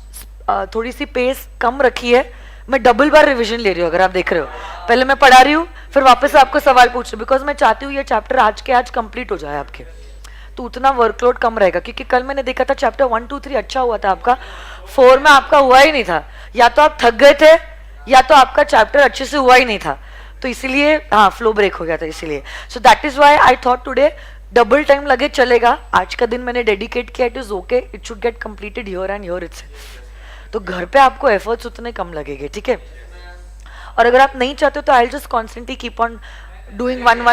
[SPEAKER 1] थोड़ी सी पेस कम रखी है, मैं डबल बार रिवीजन ले रही हूँ. अगर आप देख रहे हो, पहले मैं पढ़ा रही हूँ, फिर वापस से आपको सवाल पूछ रही हूँ, बिकॉज मैं चाहती हूँ ये चैप्टर आज के आज कंप्लीट हो जाए आपके, तो उतना वर्कलोड कम रहेगा. क्योंकि कल मैंने देखा था चैप्टर 1, 2, 3 अच्छा हुआ था आपका, 4 में आपका हुआ ही नहीं था, या तो आप थक गए थे या तो आपका चैप्टर अच्छे से हुआ ही नहीं था, तो इसीलिए हाँ फ्लो ब्रेक हो गया था इसीलिए. So that is why I thought today double time लगे चलेगा. आज का दिन मैंने डेडिकेट किया, it is okay, it should get completed here and here itself. तो घर पे आपको एफर्ट्स उतने कम लगेंगे, ठीक है? और अगर आप नहीं चाहते तो I just constantly keep on doing one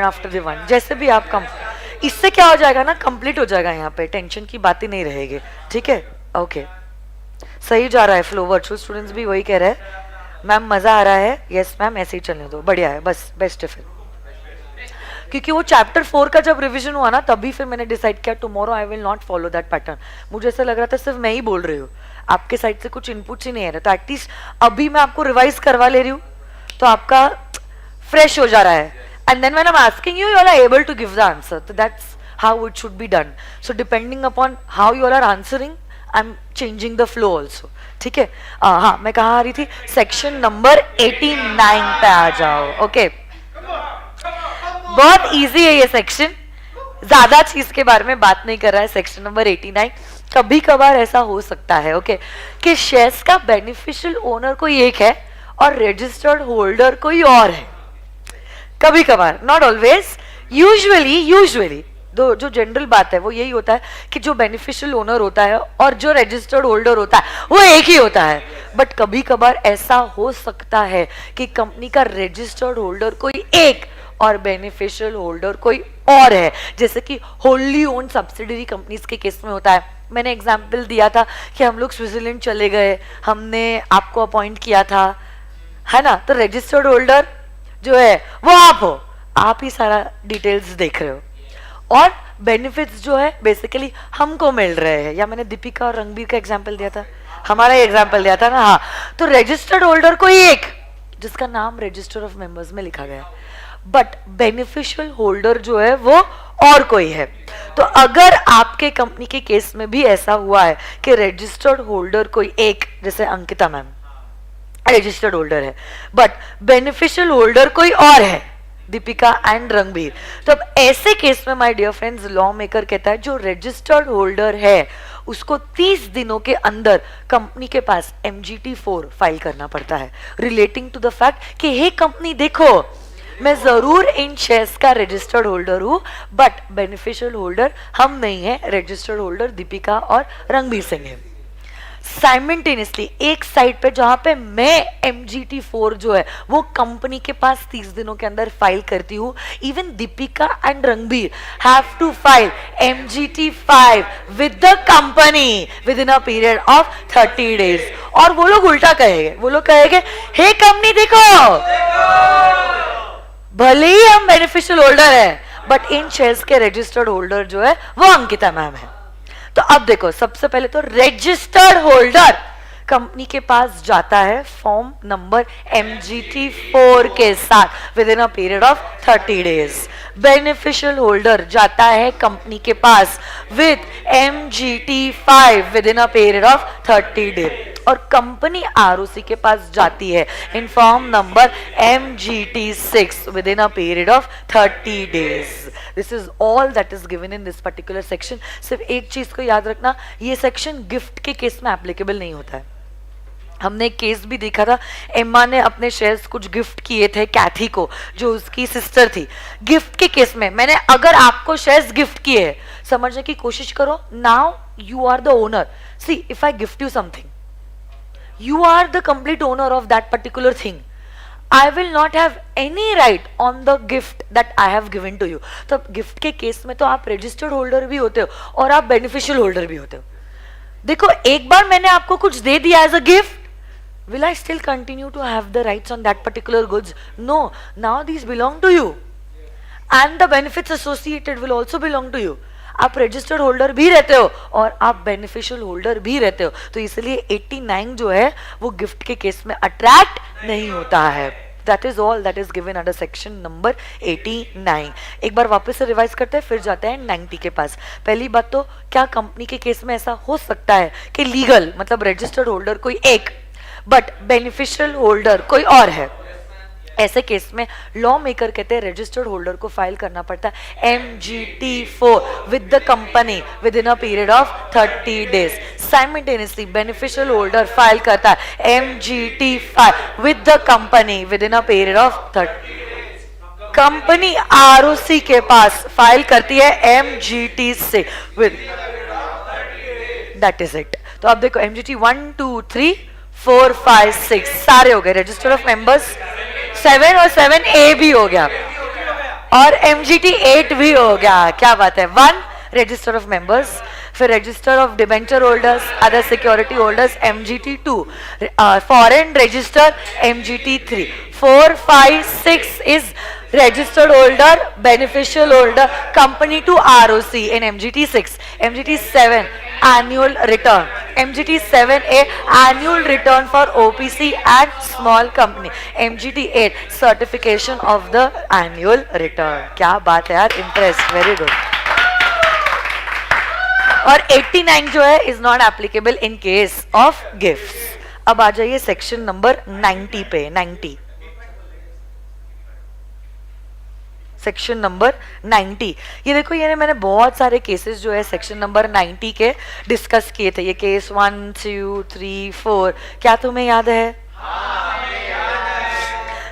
[SPEAKER 1] after the one, जैसे भी आप कम. इससे क्या हो जाएगा ना, कंप्लीट हो जाएगा, यहाँ पे टेंशन की बात ही नहीं रहेगी, ठीक है? ओके, सही जा रहा है फ्लो. वर्चुअल स्टूडेंट्स भी वही कह रहे हैं, मैम मजा आ रहा है. यस मैम, ऐसे ही चलने दो, बढ़िया है, बस बेस्ट है. फिर क्योंकि वो चैप्टर 4 का जब रिवीजन हुआ ना, तभी फिर मैंने डिसाइड किया tomorrow I will not follow that pattern. मुझे ऐसा लग रहा था सिर्फ मैं ही बोल रही हूँ, आपके साइड से कुछ इनपुट्स ही नहीं आ रहा, तो एटलीस्ट अभी मैं आपको रिवाइज करवा ले रही हूँ, तो आपका फ्रेश हो जा रहा है. And then when I am asking you, you are able to give the answer, तो that's how it should be done. So depending upon how you are answering, I am changing the flow also, ठीक है? हाँ, मैं कहाँ आ रही थी? सेक्शन नंबर 89 पे आ जाओ. ओके, बहुत इजी है ये सेक्शन, ज्यादा चीज के बारे में बात नहीं कर रहा है. सेक्शन नंबर 89, कभी कभार ऐसा हो सकता है, ओके, कि शेयर्स का बेनिफिशियल ओनर कोई एक है और रजिस्टर्ड होल्डर कोई और है. कभी कभार, नॉट ऑलवेज. यूजुअली जो जनरल बात है वो यही होता है कि जो बेनिफिशियल ओनर होता है और जो रजिस्टर्ड होल्डर होता है वो एक ही होता है. बट कभी कभार ऐसा हो सकता है कि कंपनी का रजिस्टर्ड होल्डर कोई एक और बेनिफिशियल होल्डर कोई और है, जैसे कि होल्ली ओन्ड सब्सिडरी कंपनीज के केस में होता है. मैंने एग्जाम्पल दिया था कि हम लोग स्विट्जरलैंड चले गए, हमने आपको अपॉइंट किया था, है ना? तो रजिस्टर्ड होल्डर जो है वो आप हो, आप ही सारा डिटेल्स देख रहे हो, और बेनिफिट्स जो है बेसिकली हमको मिल रहे हैं. या मैंने दीपिका और रणबीर का एग्जांपल दिया था, हमारा एग्जांपल दिया था ना. हाँ, तो रजिस्टर्ड होल्डर कोई एक जिसका नाम रजिस्टर ऑफ मेंबर्स में लिखा गया है, बट बेनिफिशियल होल्डर जो है वो और कोई है. तो अगर आपके कंपनी के केस में भी ऐसा हुआ है कि रजिस्टर्ड होल्डर कोई एक, जैसे अंकिता मैम रजिस्टर्ड होल्डर है, बट बेनिफिशियल होल्डर कोई और है, दीपिका एंड रणबीर, तो अब ऐसे केस में my dear friends, law maker कहता है जो रजिस्टर्ड होल्डर है उसको 30 दिनों के अंदर कंपनी के पास MGT4 फाइल करना पड़ता है, रिलेटिंग टू द फैक्ट कि हे कंपनी देखो, मैं जरूर इन शेयर्स का रजिस्टर्ड होल्डर हूं, बट बेनिफिशियल होल्डर हम नहीं है, रजिस्टर्ड होल्डर दीपिका और रणबीर सिंह है. साइमल्टेनियसली एक साइड पे जहां पे मैं MGT4 जो है वो कंपनी के पास 30 दिनों के अंदर फाइल करती हूँ, even Deepika and Ranbir have to file MGT5 with the company within a period of 30 days. और वो लोग उल्टा कहेंगे, वो लोग कहेंगे हे कंपनी देखो, भले ही हम बेनिफिशियल होल्डर है बट इन शेयर्स के रजिस्टर्ड होल्डर जो है वो अंकिता मैम है। तो अब देखो, सबसे पहले तो रजिस्टर्ड होल्डर कंपनी के पास जाता है फॉर्म नंबर MGT4 के साथ within a period of 30 days. Beneficial holder जाता है कंपनी के पास with MGT5 within a period of 30 days. और कंपनी ROC के पास जाती है in form number MGT6 within a period of 30 days. This is all that is given in this particular section. सिर्फ एक चीज को याद रखना, ये सेक्शन गिफ्ट के केस में एप्लीकेबल नहीं होता है। हमने एक केस भी देखा था, एम्मा ने अपने शेयर्स कुछ गिफ्ट किए थे कैथी को जो उसकी सिस्टर थी। गिफ्ट के केस में मैंने अगर आपको शेयर्स गिफ्ट किए हैं, समझने की कोशिश करो, now you are the owner. See if I gift you something, you are the complete owner of that particular thing. I will not have any right on the gift that I have given to you. तो गिफ्ट के केस में तो आप रजिस्टर्ड होल्डर भी होते हो और आप बेनिफिशियल होल्डर भी होते हो। देखो, एक बार मैंने आपको कुछ दे दिया as a gift, will I still continue to have the rights on that particular goods? No, now these belong to you and the benefits associated will also belong to you. आप रजिस्टर्ड होल्डर भी रहते हो और आप बेनिफिशियल होल्डर भी रहते हो, तो इसलिए 89 जो है वो गिफ्ट के केस में अट्रैक्ट नहीं होता है। That is all that is given under section number 89। एक बार वापस से रिवाइज करते हैं, फिर जाते हैं 90 के पास। पहली बात तो, क्या कंपनी के केस में ऐसा हो सकता है कि लीगल मतलब रजिस्टर्ड होल्डर कोई एक बट बेनिफिशियल होल्डर कोई और है? ऐसे केस में लॉ मेकर कहते हैं रजिस्टर्ड होल्डर को फाइल करना पड़ता है MGT4 with the company within a period of 30 days. Simultaneously beneficial holder file करता है MGT5 with the company within a period of 30। Company ROC के पास फाइल करती है MGT6 with, that is it. तो अब देखो, MGT 1 2 3 4 5 6 सारे हो गए रजिस्टर ऑफ मेंबर्स, 7 और 7A भी हो गया और MGT 8 भी हो गया। क्या बात है। 1 रजिस्टर ऑफ मेंबर्स, फिर register of debenture holders, other security holders MGT 2, foreign register MGT 3, 4 5 6 is registered holder, beneficial holder, company to ROC in MGT 6, MGT 7 annual return, MGT 7A annual return for OPC and small company, MGT 8 certification of the annual return। क्या बात है यार, impressed, very good। और 89 जो है is not applicable in case of gifts। अब आ जाइए सेक्शन नंबर 90 पे। 90 सेक्शन नंबर 90। ये देखो, ये मैंने बहुत सारे केसेस जो है सेक्शन नंबर 90 के डिस्कस किए थे। ये केस 1 2 3 4, क्या तुम्हें याद है?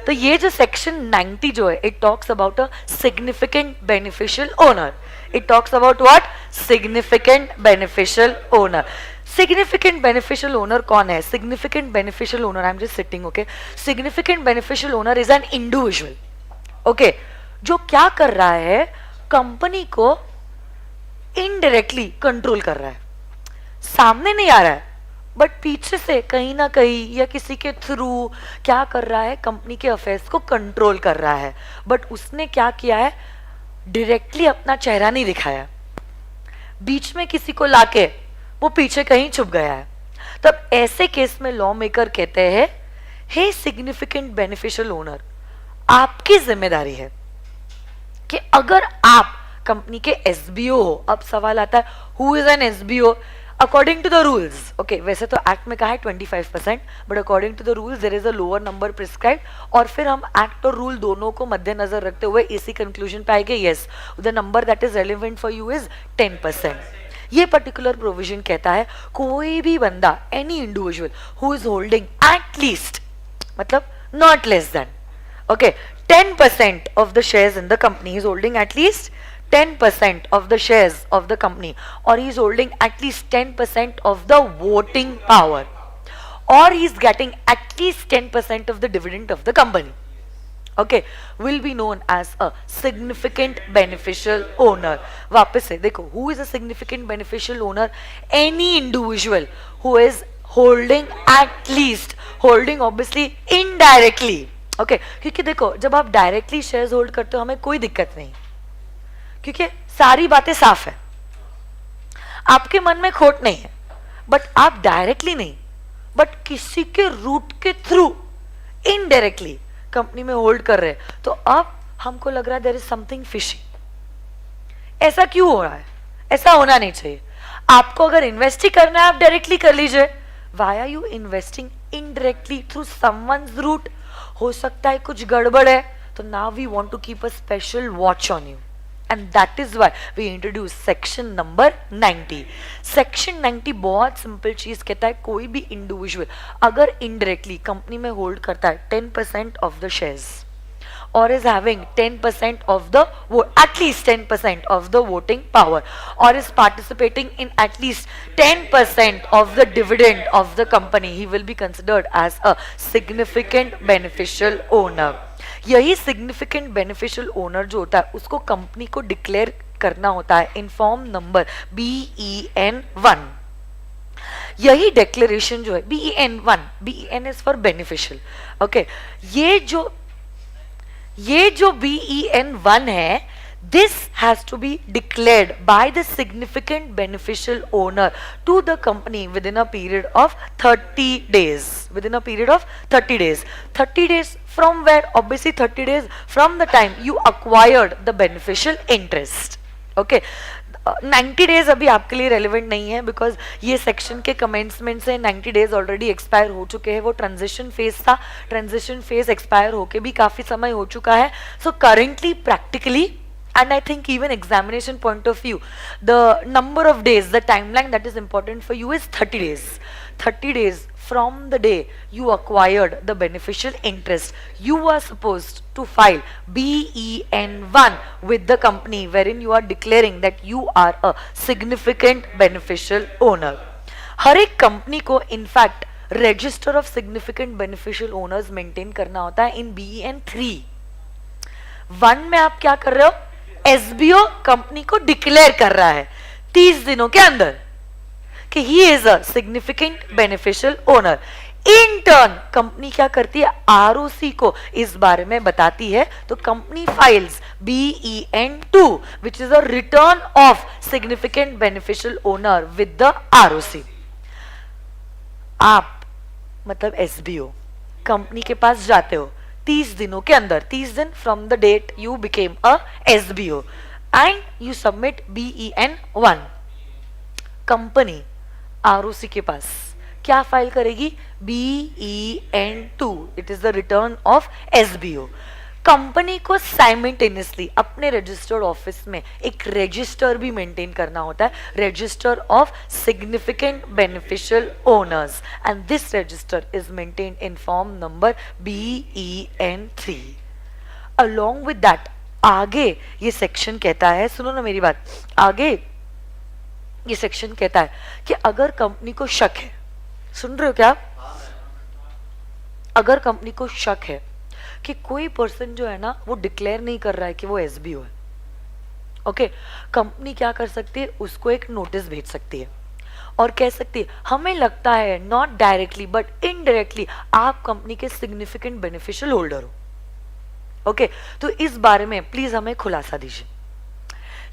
[SPEAKER 1] तो ये जो सेक्शन 90 जो है, it talks about a significant beneficial owner. It talks about what? Significant beneficial owner. Significant beneficial owner कौन है? Significant beneficial owner, I am just sitting, okay. Significant beneficial owner is an individual, okay, जो क्या कर रहा है, कंपनी को इनडायरेक्टली कंट्रोल कर रहा है। सामने नहीं आ रहा है बट पीछे से कहीं ना कहीं या किसी के थ्रू क्या कर रहा है, कंपनी के अफेयर्स को कंट्रोल कर रहा है। बट उसने क्या किया है, डायरेक्टली अपना चेहरा नहीं दिखाया, बीच में किसी को लाके वो पीछे कहीं छुप गया है। तब ऐसे केस में लॉ मेकर कहते हैं, हे सिग्निफिकेंट बेनिफिशियल ओनर, आपकी जिम्मेदारी है कि अगर आप कंपनी के SBO हो। अब सवाल आता है, who is an SBO according to the rules? Okay, वैसे तो एक्ट में कहा है 25%, but according to the rules there is a lower number prescribed. और फिर हम एक्ट और रूल दोनों को मद्देनजर रखते हुए इसी कंक्लूजन पे आएंगे, yes the number that is relevant for you is 10%। ये पर्टिकुलर प्रोविजन कहता है कोई भी बंदा, any individual who is holding at least, मतलब not less than, okay, 10% of the shares in the company is holding at least 10% of the shares of the company, or he is holding at least 10% of the voting power, or he is getting at least 10% of the dividend of the company, okay, will be known as a significant beneficial owner. वापस से देखो, who is a significant beneficial owner? Any individual who is holding at least, holding obviously indirectly, okay, क्योंकि देखो जब आप डायरेक्टली शेयर्स होल्ड करते हो हमें कोई दिक्कत नहीं, क्योंकि सारी बातें साफ है, आपके मन में खोट नहीं है, बट आप डायरेक्टली नहीं, बट किसी के रूट के थ्रू इनडायरेक्टली कंपनी में होल्ड कर रहे हैं, तो अब हमको लग रहा है देयर इज समथिंग फिशी. ऐसा क्यों हो रहा है? ऐसा होना नहीं चाहिए. आपको अगर इन्वेस्ट ही करना है आप डायरेक्टली कर लीजिए. Why are you investing indirectly through someone's route? हो सकता है कुछ गड़बड़ है, तो now we want to keep a special watch on you, and that is why we introduce section number 90. section 90 बहुत सिंपल चीज कहता है, कोई भी इंडिविजुअल अगर इनडायरेक्टली कंपनी में होल्ड करता है 10% of the shares or is having 10% of the at least 10% of the voting power, or is participating in at least 10% of the dividend of the company, he will be considered as a significant beneficial owner. यही सिग्निफिकेंट बेनिफिशियल ओनर जो होता है उसको कंपनी को डिक्लेयर करना होता है इन फॉर्म नंबर BEN1. यही डिक्लेरेशन जो है BEN1, BEN is for beneficial, okay. ये जो BEN1 है, this has to be declared by the significant beneficial owner to the company within a period of 30 days. Within a period of 30 days. 30 days from where? Obviously 30 days from the time you acquired the beneficial interest. Okay. 90 days अभी आपके लिए रेलिवेंट नहीं है, बिकॉज ये सेक्शन के कमेंसमेंट से 90 डेज ऑलरेडी एक्सपायर हो चुके हैं. वो ट्रांजिशन फेज था, ट्रांजिशन फेज एक्सपायर होके भी काफी समय हो चुका है. So currently practically, and I think even examination point of view, the number of days, the timeline that is important for you is 30 days. 30 days from the day you acquired the beneficial interest, you are supposed to file BEN1 with the company wherein you are declaring that you are a significant beneficial owner. हर एक कंपनी को in fact register of significant beneficial owners maintain करना होता है. इन BEN3 1 में आप क्या कर रहे हो? SBO कंपनी को डिक्लेयर कर रहा है 30 दिनों के अंदर कि he is a significant beneficial owner. In turn company क्या करती है? ROC को इस बारे में बताती है. तो company files BEN2 which is a return of significant beneficial owner with the ROC. आप मतलब SBO कंपनी के पास जाते हो 30 दिनों के अंदर, 30 दिन from the date you became a SBO and you submit BEN1. Company ROC के पास क्या फाइल करेगी? BEN2. It is the return of SBO. Company को साइमल्टेनियसली अपने रजिस्टर्ड ऑफिस में एक रजिस्टर भी मेंटेन करना होता है, register of significant beneficial owners, and this register is maintained in form number BEN3. Along with that आगे ये सेक्शन कहता है, सुनो ना मेरी बात, आगे ये सेक्शन कहता है कि अगर कंपनी को शक है, सुन रहे हो क्या? अगर कंपनी को शक है कि कोई पर्सन जो है ना वो डिक्लेयर नहीं कर रहा है कि वो SBO है, ओके, कंपनी क्या कर सकती है? उसको एक नोटिस भेज सकती है और कह सकती है हमें लगता है नॉट डायरेक्टली बट इनडायरेक्टली आप कंपनी के सिग्निफिकेंट बेनिफिशियल होल्डर हो, ओके, तो इस बारे में प्लीज हमें खुलासा दीजिए.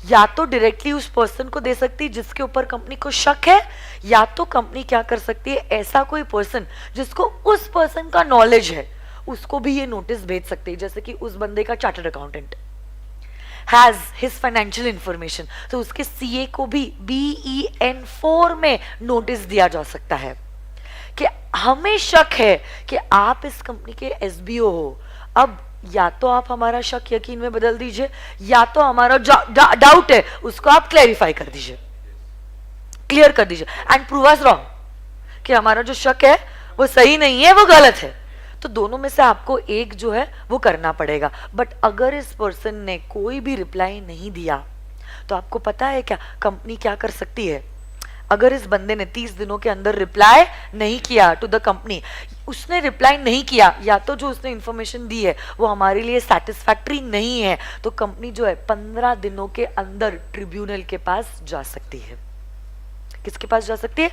[SPEAKER 1] या तो डायरेक्टली उस पर्सन को दे सकती है जिसके ऊपर कंपनी को शक है, या तो कंपनी क्या कर सकती है, ऐसा कोई पर्सन जिसको उस पर्सन का नॉलेज है उसको भी ये नोटिस भेज सकते हैं. जैसे कि उस बंदे का chartered accountant has his financial information, तो उसके CA को भी BEN4 में नोटिस दिया जा सकता है कि हमें शक है कि आप इस कंपनी के SBO हो. अब या तो आप हमारा शक यकीन में बदल दीजिए, या तो हमारा डाउट है उसको आप क्लैरिफाई कर दीजिए, क्लियर कर दीजिए, एंड प्रूव अस रॉन्ग कि हमारा जो शक है वो सही नहीं है, वो गलत है. तो दोनों में से आपको एक जो है वो करना पड़ेगा. बट अगर इस पर्सन ने कोई भी रिप्लाई नहीं दिया, तो आपको पता है क्या कंपनी क्या कर सकती है? अगर इस बंदे ने 30 दिनों के अंदर रिप्लाई नहीं किया टू द कंपनी, उसने रिप्लाई नहीं किया या तो जो उसने इंफॉर्मेशन दी है वो हमारे लिए सेटिस्फैक्टरी नहीं है, तो कंपनी जो है 15 दिनों के अंदर ट्रिब्यूनल के पास जा सकती है। किसके पास जा सकती है?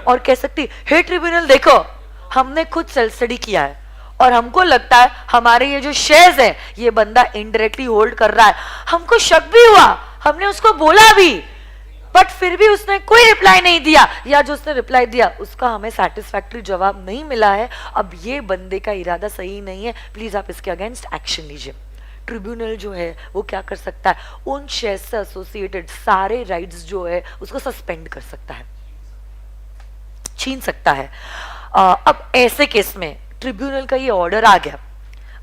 [SPEAKER 1] और कह सकती है, हे ट्रिब्यूनल देखो, हमने खुद सेल्फ स्टडी किया है और हमको लगता है हमारे ये जो शेयर्स है ये बंदा इनडायरेक्टली होल्ड कर रहा है। हमको शक भी हुआ, हमने उसको बोला भी, बट फिर भी उसने कोई रिप्लाई नहीं दिया, या जो उसने रिप्लाई दिया उसका हमें सेटिस्फैक्टरी जवाब नहीं मिला है। अब ये बंदे का इरादा सही नहीं है, प्लीज आप इसके अगेंस्ट एक्शन लीजिए। ट्रिब्यूनल जो है वो क्या कर सकता है? उन शेयर से एसोसिएटेड सारे राइट्स जो है उसको सस्पेंड कर सकता है, छीन सकता है। अब ऐसे केस में ट्रिब्यूनल का ये ऑर्डर आ गया,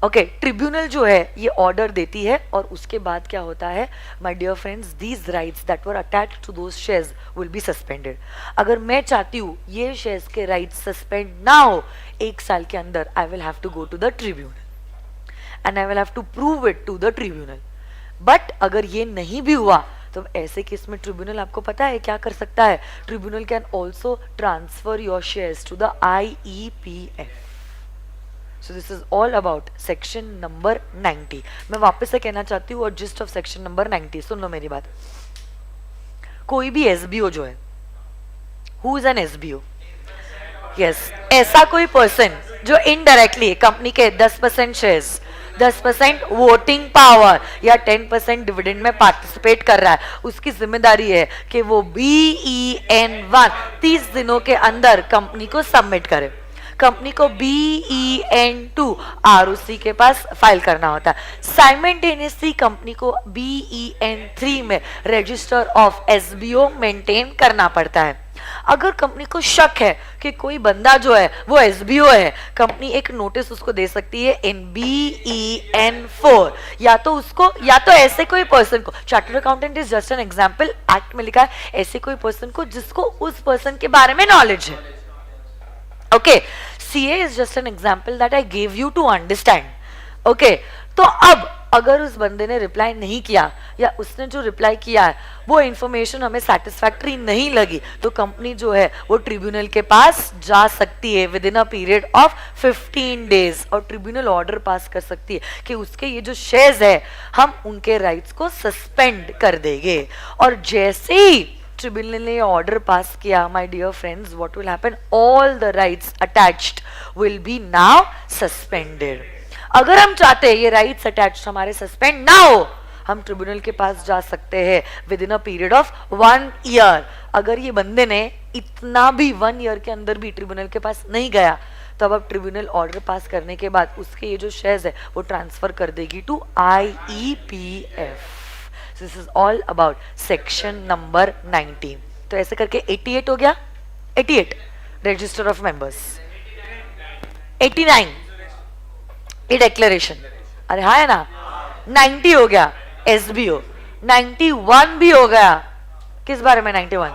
[SPEAKER 1] ओके, ट्रिब्यूनल जो है ये ऑर्डर देती है और उसके बाद क्या होता है, my dear friends, these rights that were attached to those shares will be suspended. अगर मैं चाहती हूँ ये शेयर्स के राइट्स सस्पेंड ना हो 1 साल के अंदर, I will have to go to the tribunal and I will have to prove it to the tribunal. But अगर ये नहीं भी हुआ तो ऐसे केस में ट्रिब्यूनल आपको पता है क्या कर सकता है? Tribunal can also transfer your shares to the IEPF। So this is all about section number 90। मैं वापस से कहना चाहती हूँ और जिस्ट ऑफ सेक्शन नंबर 90 सुन लो मेरी बात। कोई भी SBO जो है, who is an SBO? Yes, ऐसा कोई पर्सन जो इनडायरेक्टली कंपनी के 10% शेयर्स, 10% वोटिंग पावर या 10% डिविडेंड में पार्टिसिपेट कर रहा है, उसकी जिम्मेदारी है कि वो BEN1 30 दिनों के अंदर कंपनी को सबमिट करे। कंपनी को BEN2 ROC के पास फाइल करना होता है। साइमल्टेनियसली कंपनी को BEN3 में रजिस्टर ऑफ SBO मेंटेन करना पड़ता है। अगर कंपनी को शक है कि कोई बंदा जो है वो SBO है, कंपनी एक नोटिस उसको दे सकती है इन BEN4, या तो उसको या तो ऐसे कोई पर्सन को, chartered accountant is just an example, act में लिखा है ऐसे कोई पर्सन को जिसको उस पर्सन के बारे में नॉलेज है। Okay, CA is just an example that I gave you to understand। Okay, तो अब अगर उस बंदे ने रिप्लाई नहीं किया या उसने जो रिप्लाई किया है वो इंफॉर्मेशन हमें सेटिस्फैक्टरी नहीं लगी, तो कंपनी जो है वो ट्रिब्यूनल के पास जा सकती है within a period of 15 days और ट्रिब्यूनल ऑर्डर पास कर सकती है कि उसके ये जो शेयर्स है हम उनके राइट्स को सस्पेंड कर देंगे। और जैसे ही ट्रिब्यूनल ने ऑर्डर पास किया, my dear friends, what will happen? All the rights attached will be now suspended. अगर हम चाहते हैं ये राइट्स अटैच्ड हमारे सस्पेंड ना हो, हम ट्रिब्यूनल के पास जा सकते हैं within a period of 1 year. अगर ये बंदे ने इतना भी 1 ईयर के अंदर भी ट्रिब्यूनल के पास नहीं गया, तब अब ट्रिब्यूनल ऑर्डर पास करने के बाद उसके ये जो शेयर्स है वो ट्रांसफर कर देगी to IEPF। This is all about section number 90। तो ऐसे करके 88 हो गया, 88 रजिस्टर ऑफ मेंबर्स, 89 ये डिक्लेरेशन, अरे हाँ है ना, 90 हो गया SBO, 91 भी हो गया, किस बारे में 91?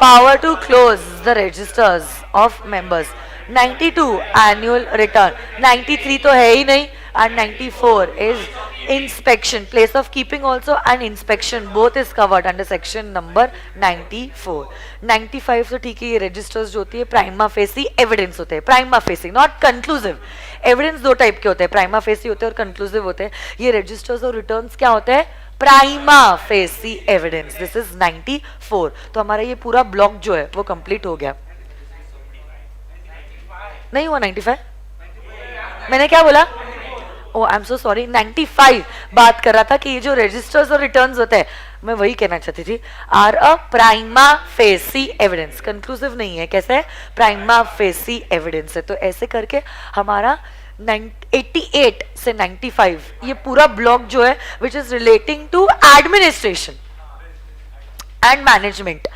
[SPEAKER 1] Power to close the registers of members, 92 annual return, 93 तो है ही नहीं, and 94 is inspection, place of keeping also and inspection both is covered under section number 94। 95 तो ठीक है, ये रजिस्टर्स जो होती है प्राइमा फेसी एविडेंस होते हैं, prima facie not conclusive. Evidence दो टाइप के होते हैं, प्राइमा फेसी होते हैं और कंक्लूसिव होते हैं। ये रजिस्टर्स और रिटर्न्स क्या होते हैं? Prima facie evidence. This is 94। तो हमारा ये पूरा ब्लॉक जो है वो कंप्लीट हो गया। नहीं हुआ 95? मैंने क्या बोला? ओ आई एम सो सॉरी, 95 बात कर रहा था कि ये जो रजिस्टर्स और रिटर्न्स होते हैं, मैं वही कहना चाहती थी, are a prima facie evidence, conclusive नहीं है। कैसे है? प्राइमा फेसी एविडेंस है। तो ऐसे करके हमारा 88 से 95 ये पूरा ब्लॉक जो है which is relating to administration and management,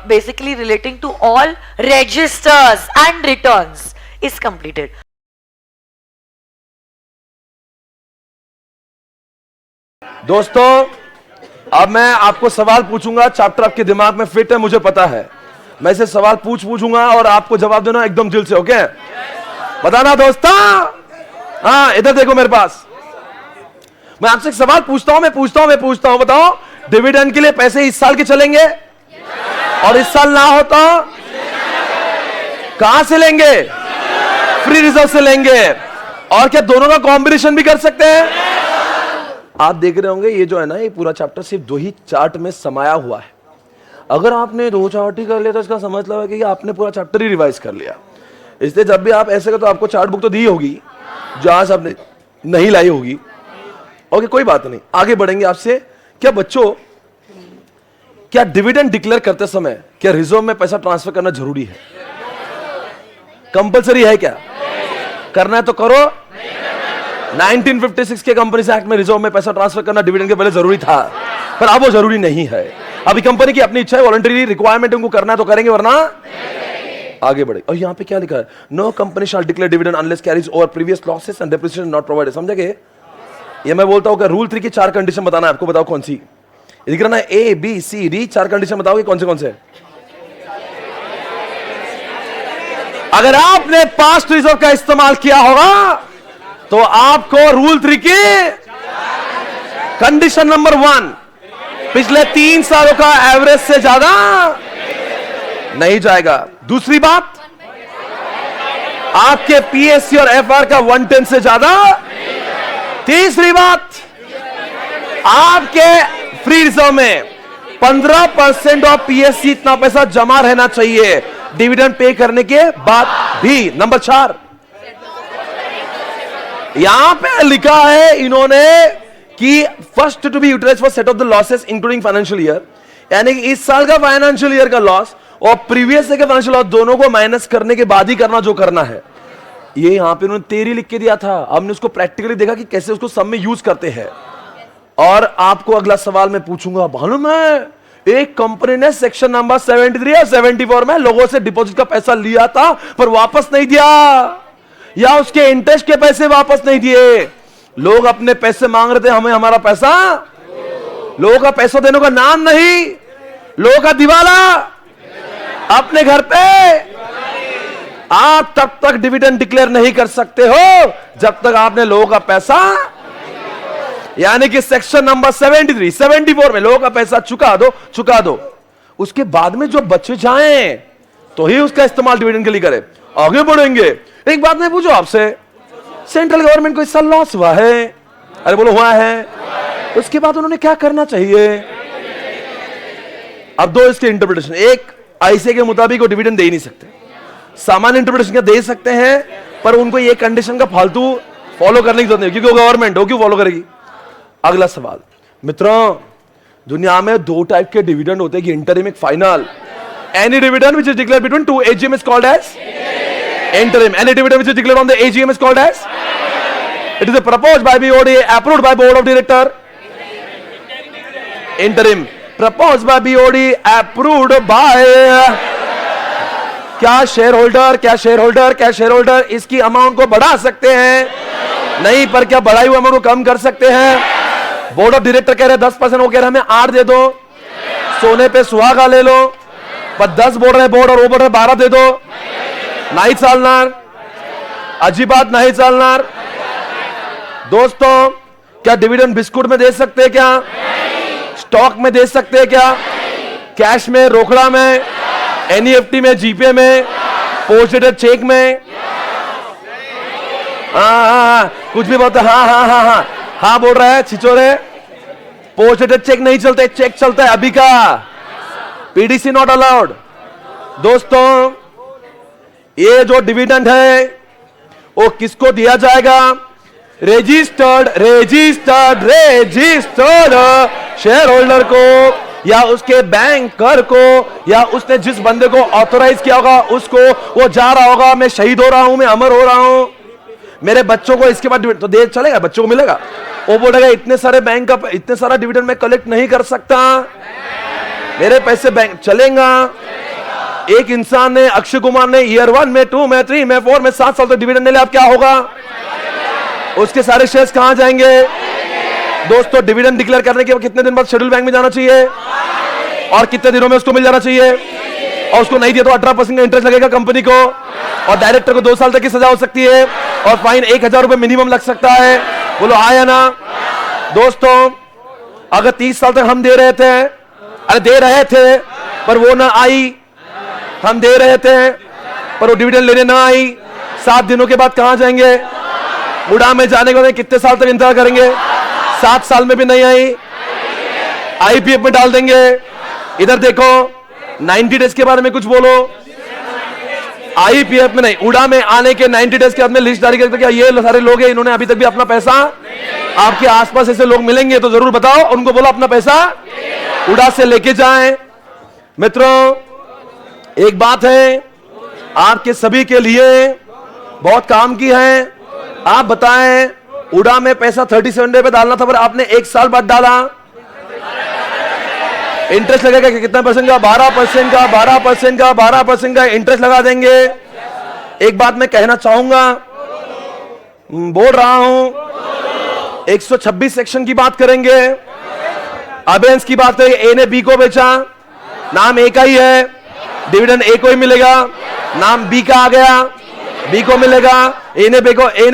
[SPEAKER 1] basically relating to all registers and returns is completed.
[SPEAKER 2] दोस्तों, अब मैं आपको सवाल पूछूंगा, चैप्टर आपके दिमाग में फिट है मुझे पता है। मैं इसे सवाल पूछूंगा और आपको जवाब देना एकदम दिल से, ओके? बताना दोस्तों। हाँ, इधर देखो मेरे पास। मैं आपसे एक सवाल पूछता हूं, मैं पूछता हूं, बताओ डिविडेंड के लिए पैसे इस साल के चलेंगे और इस साल ना हो तो कहां से लेंगे? फ्री रिजर्व से लेंगे। और क्या दोनों का कॉम्बिनेशन भी कर सकते हैं? आप देख रहे होंगे ये जो है ना, ये पूरा चैप्टर सिर्फ 2 ही चार्ट में समाया हुआ है। अगर आपने 2 चार्ट ही कर लिया तो इसका समझ लो कि आपने पूरा चैप्टर ही रिवाइज कर लिया। इसलिए जब भी आप ऐसे करो तो आपको चार्ट बुक तो दी होगी, जहां से आपने नहीं लाई होगी। ओके, कोई बात नहीं, आगे बढ़ेंगे आपसे। क्या बच्चों, क्या डिविडेंड डिक्लेयर करते समय क्या रिजर्व में पैसा ट्रांसफर करना जरूरी है? कंपलसरी है क्या? करना है तो करो। 1956 के कंपनीज एक्ट में रिजर्व में पैसा ट्रांसफर करना डिविडेंड के पहले जरूरी था, पर अब वो जरूरी नहीं है। अभी कंपनी की अपनी इच्छा है, वॉलंटरी रिक्वायरमेंट उनको करना है तो करेंगे, वरना आगे बढ़े। और यहां पे क्या लिखा है? No company shall declare dividend unless carries over previous losses and depreciation not provided. समझे? ये मैं बोलता हूं कि रूल 3 की 4 कंडीशन बताना है आपको। बताओ कौन सी? लिख रहा ना, A B C D, 4 condition बताओगे कौन से? अगर आपने पास्ट रिजर्व का इस्तेमाल किया होगा तो आपको रूल 3 की कंडीशन नंबर 1, पिछले 3 सालों का एवरेज से ज्यादा नहीं जाएगा। दूसरी बात, आपके पीएससी और एफआर का 110 से ज्यादा। तीसरी बात, आपके फ्री रिजर्व में 15% ऑफ पीएससी इतना पैसा जमा रहना चाहिए डिविडेंड पे करने के बाद भी। नंबर 4, यहां पे लिखा है इन्होंने कि first to be utilize for set off the losses including financial year, यानी कि इस साल का फाइनेंशियल ईयर का लॉस और प्रीवियस ईयर का फाइनेंशियल लॉस दोनों को माइनस करने के बाद ही करना जो करना है। ये यहां पे उन्होंने theory लिख के दिया था, हमने उसको प्रैक्टिकली देखा कि कैसे उसको सब में यूज करते हैं। और आपको अगला सवाल मैं पूछूंगा, मालूम है एक कंपनी ने सेक्शन नंबर 73 या 74 में लोगों से डिपॉजिट का पैसा लिया था पर वापस नहीं दिया, या उसके इंटरेस्ट के पैसे वापस नहीं दिए। लोग अपने पैसे मांग रहे थे, हमें हमारा पैसा। लोगों का पैसा देने का नाम नहीं, लोगों का दिवाला अपने घर पे। आप तब तक डिविडेंड डिक्लेयर नहीं कर सकते हो जब तक आपने लोगों का पैसा, यानी कि सेक्शन नंबर 73, 74 में लोगों का पैसा चुका दो। उसके बाद में जो बचे जाएं तो ही उसका इस्तेमाल डिविडेंड के लिए करें। आगे बढ़ेंगे। एक बात मैं पूछूं आपसे, सेंट्रल गवर्नमेंट को इस साल लॉस हुआ है? अरे बोलो, हुआ है। उसके बाद उन्होंने क्या करना चाहिए? अब 2 इसके इंटरप्रिटेशन। एक, आईसीए के मुताबिक वो डिविडेंड दे ही नहीं सकते। सामान्य इंटरप्रिटेशन क्या दे सकते हैं, पर उनको ये कंडीशन का फालतू फॉलो करने की जरूरत नहीं, क्योंकि वो गवर्नमेंट हो, क्यों फॉलो करेगी? अगला सवाल मित्रों, दुनिया में 2 टाइप के डिविडेंड होते हैं, इंटरिम, एक final. Any dividend which is declared between 2 AGM is called as interim. Any dividend which is declared on the AGM is called as? It is proposed by BOD, approved by Board of Director. Interim. Proposed by BOD, approved by क्या शेयर होल्डर इसकी अमाउंट को बढ़ा सकते हैं? नहीं, पर क्या बढ़ाई हुई अमाउंट को कम कर सकते हैं? बोर्ड ऑफ डायरेक्टर कह रहे 10%, वो कह रहे हमें 8 दे दो, सोने पे सुहागा ले लो। पर 10 बोल रहे बोर्ड और वो बोल रहे 12 दे दो। नहीं चालणार, अजीबात नहीं चालणार। दोस्तों, क्या डिविडेंड बिस्कुट में दे सकते हैं? क्या स्टॉक में दे सकते हैं? क्या कैश में, रोकड़ा में, एनईएफटी में, जीपे में, पोस्टेड चेक में? हाँ, कुछ भी बोलते। हाँ बोल रहा है छिचोरे। पोस्टेड चेक नहीं चलते, चेक चलता है अभी का। PDC not allowed. दोस्तों, ये जो डिविडेंड है वो किसको दिया जाएगा? रजिस्टर्ड शेयर होल्डर को, या उसके बैंकर को, या उसने जिस बंदे को ऑथोराइज किया होगा उसको। वो जा रहा होगा, मैं शहीद हो रहा हूं, मैं अमर हो रहा हूं, मेरे बच्चों को इसके बाद तो दे चलेगा, बच्चों को मिलेगा। वो बोलेगा इतने सारे बैंक का इतने सारा डिविडेंड मैं कलेक्ट नहीं कर सकता, मेरे पैसे बैंक चलेगा। एक इंसान ने, अक्षय कुमार ने ईयर 1 में, 2 में, 3 में, 4 में 7 साल तक डिविडेंड ले, अब क्या होगा? उसके सारे शेयर्स कहां जाएंगे? दोस्तों, डिविडेंड डिक्लेयर करने के कितने दिन बाद शेड्यूल बैंक में जाना चाहिए और कितने दिनों में उसको मिल जाना चाहिए? और उसको नहीं दिया तो 18% का इंटरेस्ट लगेगा कंपनी को, और डायरेक्टर को 2 साल तक की सजा हो सकती है, और फाइन 1000 रुपए मिनिमम लग सकता है। बोलो हाँ या ना? दोस्तों, अगर 30 साल तक हम दे रहे थे, अरे दे रहे थे पर वो ना आई, हम दे रहे थे पर वो डिविडेंड लेने ना आई, 7 दिनों के बाद कहां जाएंगे? उड़ा में जाने के बाद कितने साल तक इंतजार करेंगे? 7 साल में भी नहीं आई, आईपीएफ में डाल देंगे। इधर देखो 90 डेज के बारे में कुछ बोलो। आईपीएफ में नहीं, उड़ा में आने के 90 डेज के बाद में लिस्ट जारी करते क्या ये सारे लोग हैं इन्होंने अभी तक भी अपना पैसा, आपके आसपास ऐसे लोग मिलेंगे तो जरूर बताओ, उनको बोलो अपना पैसा उड़ा से लेके जाएं। मित्रों एक बात है आपके सभी के लिए बहुत काम की है, आप बताएं उड़ा में पैसा 37 डे पे डालना था पर आपने 1 साल बाद डाला, इंटरेस्ट लगेगा कि कितना परसेंट का? 12% का, 12% का, 12% का इंटरेस्ट लगा देंगे। एक बात मैं कहना चाहूंगा, बोल रहा हूं, 126 सेक्शन की बात करेंगे, अबेंस की बात करेंगे। ए ने बी को बेचा, नाम ए का ही है, डिविडेंड ए को ही मिलेगा, नाम बी का आ गया, बी को मिलेगा। ए ने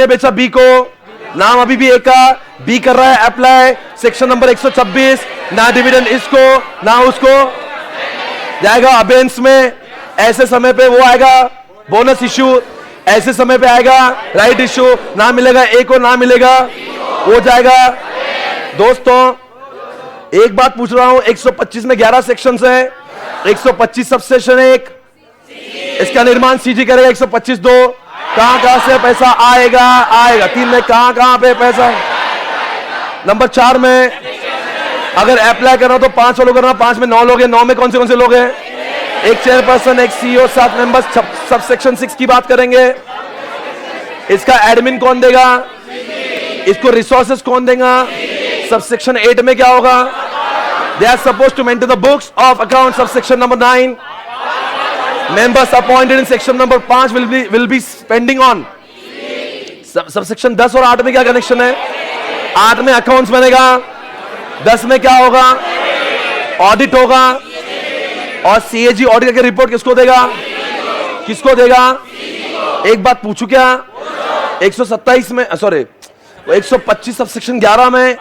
[SPEAKER 2] बेचा बी को, नाम अभी भी ए का, बी कर रहा है अप्लाई, सेक्शन नंबर 126, ना डिविडेंड इसको ना उसको जाएगा अबेंस में। ऐसे समय पे वो आएगा बोनस इश्यू, ऐसे समय पे आएगा राइट इश्यू, ना मिलेगा ए को ना मिलेगा वो जाएगा। दोस्तों एक बात पूछ रहा हूं, 125 में 11 सेक्शन है, 125 सब सेक्शन 1, इसका निर्माण सीजी करेगा। 125(2) कहां से पैसा आएगा? 3 में कहां पे पैसा? नंबर 4 में अगर अप्लाई करना तो 5 फॉलो करना, 5 में 9 लोग हैं, 9 में कौन से लोग हैं? एक चेयरपर्सन, एक सीईओ, 7 मेंबर्स। सब सेक्शन 6 की बात करेंगे, इसका एडमिन कौन देगा, इसको रिसोर्सेस कौन देगा? सब सेक्शन 8 में क्या होगा? They are suppose to maintain the books of account. Sub section number 9 members appointed in section number 5 will be spending on। Sub section 10 और 8 में क्या कनेक्शन है? 8 में अकाउंट्स बनेगा, 10 में क्या होगा? ऑडिट होगा। और सीएजी ऑडिट करके रिपोर्ट किसको देगा? एक बात पूछू क्या? 127 में सॉरी 125 सब सेक्शन 11 में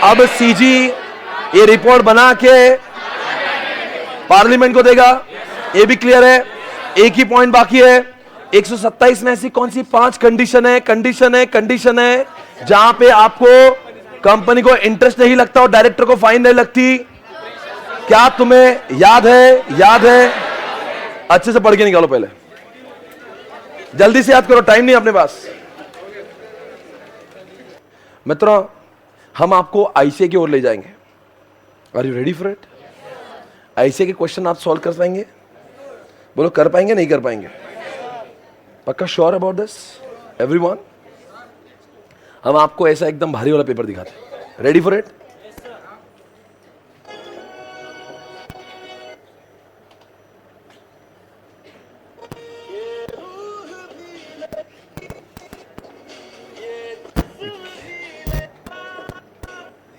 [SPEAKER 2] अब सीजी ये रिपोर्ट बना के पार्लियामेंट को देगा, ये भी क्लियर है। एक ही पॉइंट बाकी है, 127 में ऐसी कौन सी 5 कंडीशन है जहां पे आपको कंपनी को इंटरेस्ट नहीं लगता और डायरेक्टर को फाइन नहीं लगती? क्या तुम्हें याद है? अच्छे से पढ़ के निकालो, पहले जल्दी से याद करो, टाइम नहीं अपने पास। मित्रों हम आपको आईसीए की ओर ले जाएंगे। Are you ready for it? ICA के क्वेश्चन आप सॉल्व कर पाएंगे? बोलो कर पाएंगे नहीं कर पाएंगे? पक्का श्योर अबाउट दिस एवरीवन? हम आपको ऐसा एकदम भारी वाला पेपर दिखाते हैं। Ready for it?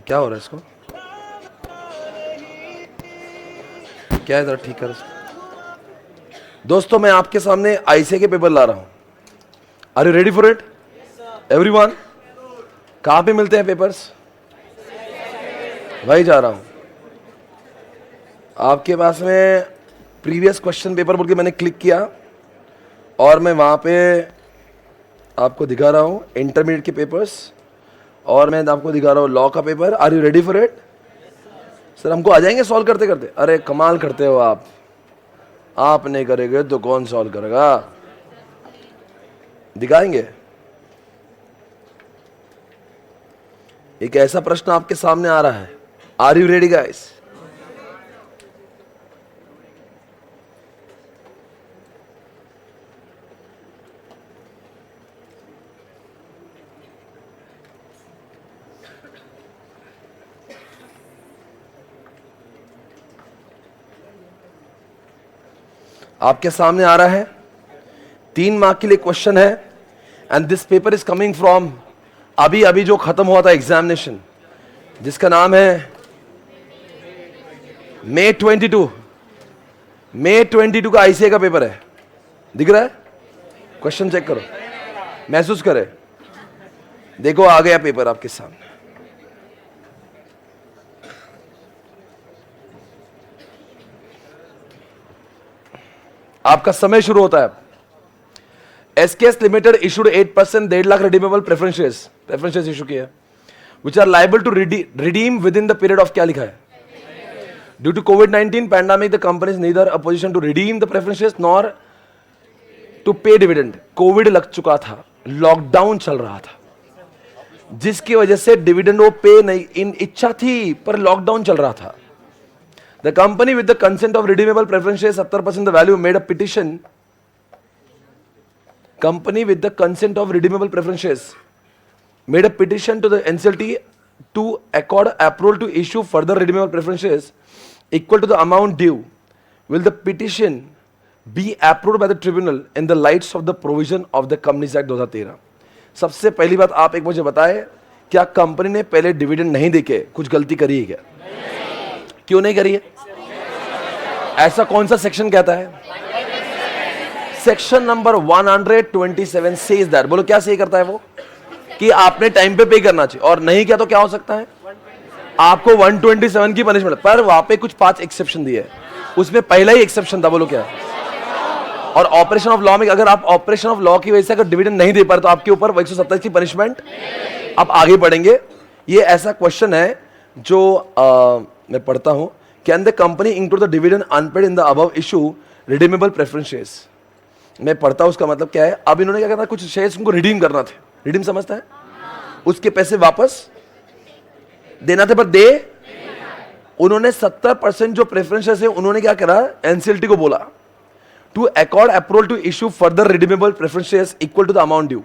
[SPEAKER 2] क्या हो रहा है इसको? क्या है जरा ठीक कर इसको। दोस्तों मैं आपके सामने आईसीए के पेपर ला रहा हूं। Are you ready for it everyone? कहां पे मिलते हैं पेपर्स? वही जा रहा हूं आपके पास में। प्रीवियस क्वेश्चन पेपर बोल के मैंने क्लिक किया और मैं वहां पे आपको दिखा रहा हूं इंटरमीडिएट के पेपर्स, और मैं आपको दिखा रहा हूं लॉ का paper. Are you ready for it? Sir हमको आ जाएंगे सॉल्व करते करते? अरे कमाल करते हो आप नहीं करेंगे तो कौन सॉल्व करेगा? दिखाएंगे। एक ऐसा प्रश्न आपके सामने आ रहा है। Are you ready guys? आपके सामने आ रहा है, 3 मार्क के लिए क्वेश्चन है and this paper is coming from अभी जो खत्म हुआ था एग्जामिनेशन, जिसका नाम है May 22 का आईसीए का पेपर है। दिख रहा है? क्वेश्चन चेक करो, महसूस करे। देखो आ गया पेपर आपके सामने। आपका समय शुरू होता है। SKS limited issued 8% 1.5 lakh redeemable preferences issue किया, which are liable to redeem within the period of, क्या लिखा है, due to COVID-19 pandemic the company is neither a position to redeem the preferences nor to pay dividend. COVID लग चुका था, लॉकडाउन चल रहा था, जिसकी वजह से डिविडेंड वो पे नहीं, इन इच्छा थी पर लॉकडाउन चल रहा था। The company with the consent of redeemable preferences 70% the value made a petition. Company with the consent of redeemable preferences made a petition to the NCLT to accord approval to issue further redeemable preferences equal to the amount due. Will the petition be approved by the tribunal in the lights of the provision of the Companies Act 2013? सबसे पहली बात आप एक मुझे बताएं, क्या कंपनी ने पहले डिविडेंड नहीं देके कुछ गलती करी है क्या? क्यों नहीं करी है? ऐसा कौन सा सेक्शन कहता है? Section number 127 says that. बोलो क्या सही करता है वो? कि आपने टाइम पे पे करना चाहिए, और नहीं किया तो क्या हो सकता है? आपको 127 की पनिशमेंट। पर वहां पे कुछ 5 एक्सेप्शन दिए है, उसमें पहला ही एक्सेप्शन था, बोलो क्या? और ऑपरेशन ऑफ लॉ में अगर आप ऑपरेशन ऑफ लॉ की वजह से अगर डिविडेंड नहीं दे पाए तो आपके ऊपर 127 की पनिशमेंट। आप आगे पढ़ेंगे, ये ऐसा क्वेश्चन है जो मैं पढ़ता हूं, can the company include the dividend unpaid in the above issue redeemable preferences. मैं पढ़ता हूं, उसका मतलब क्या है? अब इन्होंने क्या करना, कुछ शेयर्स उनको रिडीम करना थे, रिडीम समझता है, उसके पैसे वापस देना थे, पर दे उन्होंने 70% जो प्रेफरेंसेस है उन्होंने क्या करा, NCLT को बोला to accord approval to issue further redeemable preferences equal to the amount due.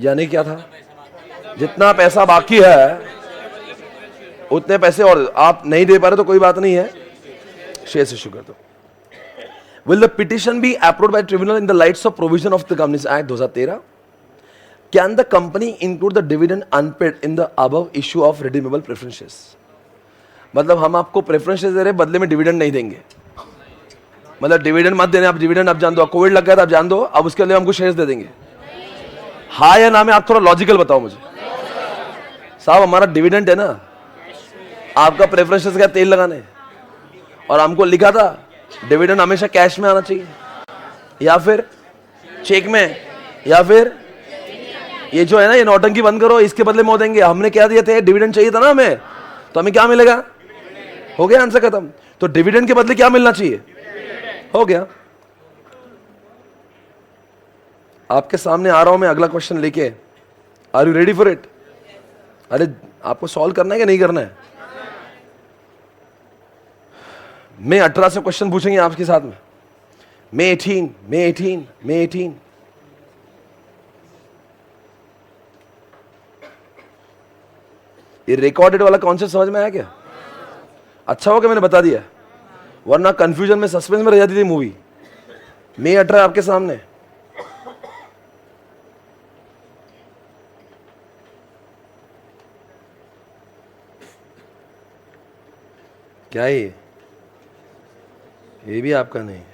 [SPEAKER 2] यानी क्या था, जितना पैसा बाकी है उतने पैसे, और आप नहीं दे पा रहे तो कोई बात नहीं है, शेयर्स इश्यू कर दो। Will the petition be approved by tribunal in the lights of provision of the Companies Act 2013? Can the company include the dividend unpaid in the above issue of redeemable preferences? मतलब हम आपको प्रेफरेंसेस दे रहे, बदले में डिविडेंड नहीं देंगे। मतलब डिविडेंड मत देने, आप डिविडेंड अब जान दो, कोविड लग गया था आप जान दो, अब उसके लिए हमको शेयर्स दे देंगे। हाँ या ना में आप थोड़ा लॉजिकल बताओ मुझे। साहब हमारा डिविडेंड है ना, आपका प्रेफरेंसेस का तेल लगाने, और हमको लिखा था डिविडेंड हमेशा कैश में आना चाहिए, या फिर चेक में, या फिर ये जो है ना, ये नौटंकी बंद करो, इसके बदले में देंगे। हमने क्या दिए थे, डिविडेंड चाहिए था ना हमें, तो हमें क्या मिलेगा? हो गया आंसर खत्म। तो डिविडेंड के बदले क्या मिलना चाहिए? हो गया। आपके सामने आ रहा हूं मैं अगला क्वेश्चन लेके, are you ready for it? अरे आपको सॉल्व करना है कि नहीं करना है? मैं 18 से क्वेश्चन पूछेंगे आपके साथ में। May 18 ये रिकॉर्डेड वाला कॉन्सेप्ट समझ में आया क्या? अच्छा हो कि मैंने बता दिया, वरना कंफ्यूजन में, सस्पेंस में रह जाती थी मूवी। May 18 आपके सामने। क्या है ये भी आपका नहीं है।